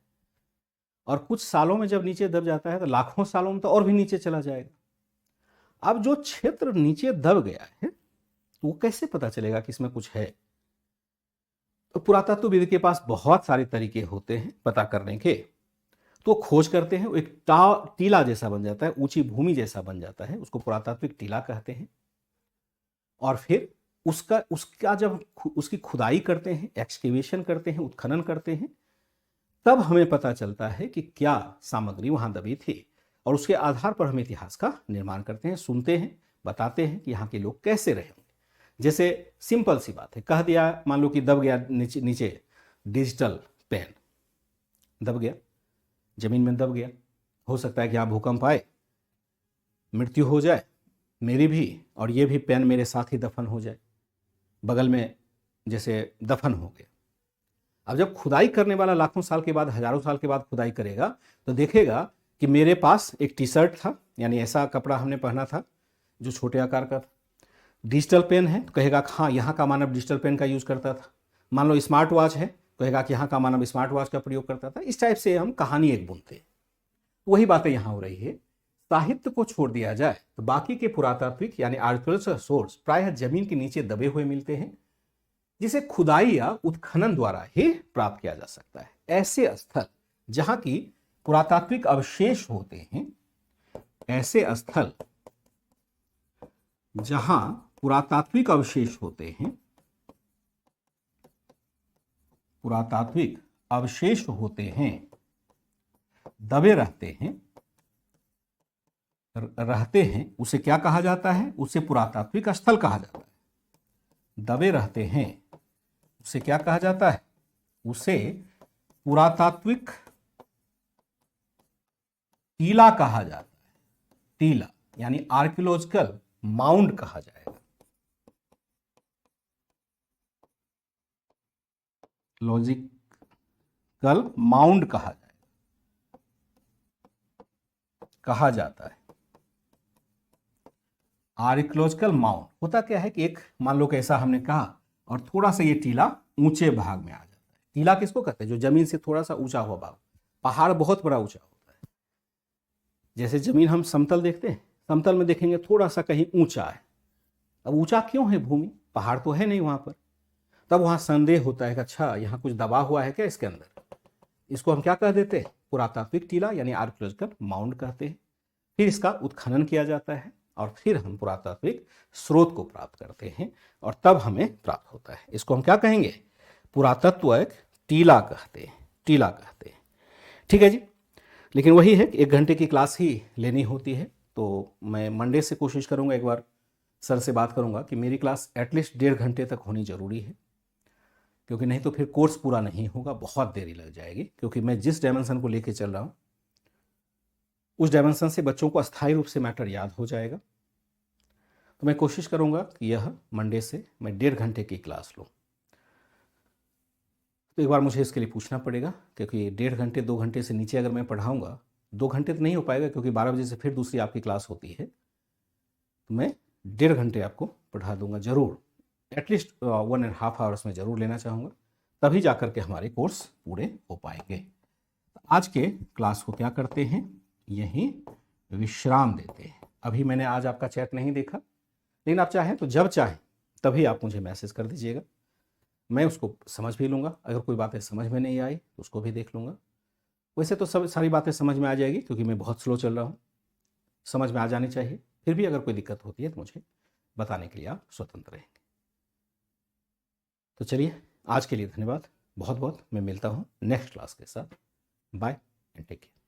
और कुछ सालों में जब नीचे दब जाता है तो लाखों सालों में तो और भी नीचे चला जाएगा। अब जो क्षेत्र नीचे दब गया है तो वो कैसे पता चलेगा कि इसमें कुछ है? तो पुरातत्वविद के पास बहुत सारे तरीके होते हैं पता करने के। तो खोज करते हैं, वो एक टीला जैसा बन जाता है, ऊंची भूमि जैसा बन जाता है, उसको पुरातात्विक टीला कहते हैं। और फिर उसका जब उसकी खुदाई करते हैं, एक्सकेवेशन करते हैं, उत्खनन करते हैं, तब हमें पता चलता है कि क्या सामग्री वहां दबी थी। और उसके आधार पर हम इतिहास का निर्माण करते हैं, सुनते हैं, बताते हैं कि यहाँ के लोग कैसे रहे होंगे। जैसे सिंपल सी बात है, कह दिया, मान लो कि दब गया नीचे डिजिटल पेन दब गया, जमीन में दब गया। हो सकता है कि यहाँ भूकंप आए, मृत्यु हो जाए मेरी भी, और ये भी पेन मेरे साथ ही दफन हो जाए, बगल में जैसे दफन हो गया। अब जब खुदाई करने वाला लाखों साल के बाद, हजारों साल के बाद खुदाई करेगा तो देखेगा कि मेरे पास एक टी शर्ट था, यानी ऐसा कपड़ा हमने पहना था जो छोटे आकार का था। डिजिटल पेन है तो कहेगा हाँ, यहाँ का मानव डिजिटल पेन का यूज करता था। मान लो स्मार्ट वॉच है, कहेगा कि यहाँ का मानव स्मार्ट वॉच का प्रयोग करता था। इस टाइप से हम कहानी एक बुनते हैं। वही बातें यहाँ हो रही है। साहित्य को छोड़ दिया जाए तो बाकी के पुरातात्विक यानी आर्कियोलॉजिकल सोर्स प्रायः जमीन के नीचे दबे हुए मिलते हैं, जिसे खुदाई या उत्खनन द्वारा ही प्राप्त किया जा सकता है। ऐसे स्थल जहां की पुरातात्विक अवशेष होते हैं, ऐसे स्थल जहां पुरातात्विक अवशेष होते हैं, पुरातात्विक अवशेष होते हैं, दबे रहते हैं, उसे क्या कहा जाता है? उसे पुरातात्विक स्थल कहा जाता है। दबे रहते हैं उसे क्या कहा जाता है? उसे पुरातात्विक टीला कहा जाता है। टीला यानी आर्कियोलॉजिकल माउंड कहा जाएगा। लॉजिकल माउंड कहा जाता है। आर्कियोलॉजिकल माउंड होता क्या है कि एक, मान लो कैसा हमने कहा, और थोड़ा सा ये टीला ऊंचे भाग में आ जाता है। टीला किसको कहते हैं? जो जमीन से थोड़ा सा ऊंचा हुआ भाग। पहाड़ बहुत बड़ा ऊंचा होता है। जैसे जमीन हम समतल देखते हैं, समतल में देखेंगे थोड़ा सा कहीं ऊंचा है। अब ऊंचा क्यों है भूमि? पहाड़ तो है नहीं वहां पर। तब वहां संदेह होता है कि अच्छा, यहाँ कुछ दबा हुआ है क्या इसके अंदर? इसको हम क्या कह देते हैं? पुरातात्विक टीला यानी आर्कियोलॉजिकल माउंड कहते हैं। फिर इसका उत्खनन किया जाता है और फिर हम पुरातात्विक स्रोत को प्राप्त करते हैं और तब हमें प्राप्त होता है। इसको हम क्या कहेंगे? पुरातत्व एक टीला कहते हैं। ठीक है जी। लेकिन वही है कि 1 घंटे की क्लास ही लेनी होती है, तो मैं मंडे से कोशिश करूंगा, एक बार सर से बात करूंगा कि मेरी क्लास एटलीस्ट 1.5 घंटे तक होनी जरूरी है, क्योंकि नहीं तो फिर कोर्स पूरा नहीं होगा, बहुत देरी लग जाएगी। क्योंकि मैं जिस डायमेंशन को लेके चल रहा हूँ उस डायमेंशन से बच्चों को अस्थायी रूप से मैटर याद हो जाएगा। तो मैं कोशिश करूंगा कि यह मंडे से मैं 1.5 घंटे की क्लास लूँ। तो एक बार मुझे इसके लिए पूछना पड़ेगा, क्योंकि 1.5 घंटे 2 घंटे से नीचे अगर मैं पढ़ाऊँगा, 2 घंटे तो नहीं हो पाएगा, क्योंकि 12 बजे से फिर दूसरी आपकी क्लास होती है। तो मैं 1.5 घंटे आपको पढ़ा दूंगा जरूर, एटलीस्ट 1.5 आवर्स में जरूर लेना चाहूँगा, तभी जाकर के हमारे कोर्स पूरे हो पाएंगे। आज के क्लास को क्या करते हैं, यहीं विश्राम देते हैं। अभी मैंने आज आपका चैट नहीं देखा, लेकिन आप चाहें तो जब चाहें तभी आप मुझे मैसेज कर दीजिएगा, मैं उसको समझ भी लूँगा। अगर कोई बातें समझ में नहीं आई तो उसको भी देख लूँगा। वैसे तो सब सारी बातें समझ में आ जाएगी, क्योंकि मैं बहुत स्लो चल रहा हूँ, समझ में आ जानी चाहिए। फिर भी अगर कोई दिक्कत होती है तो मुझे बताने के लिए आप स्वतंत्र रहेंगे। तो चलिए, आज के लिए धन्यवाद बहुत बहुत। मैं मिलता हूँ नेक्स्ट क्लास के साथ। Bye and take care.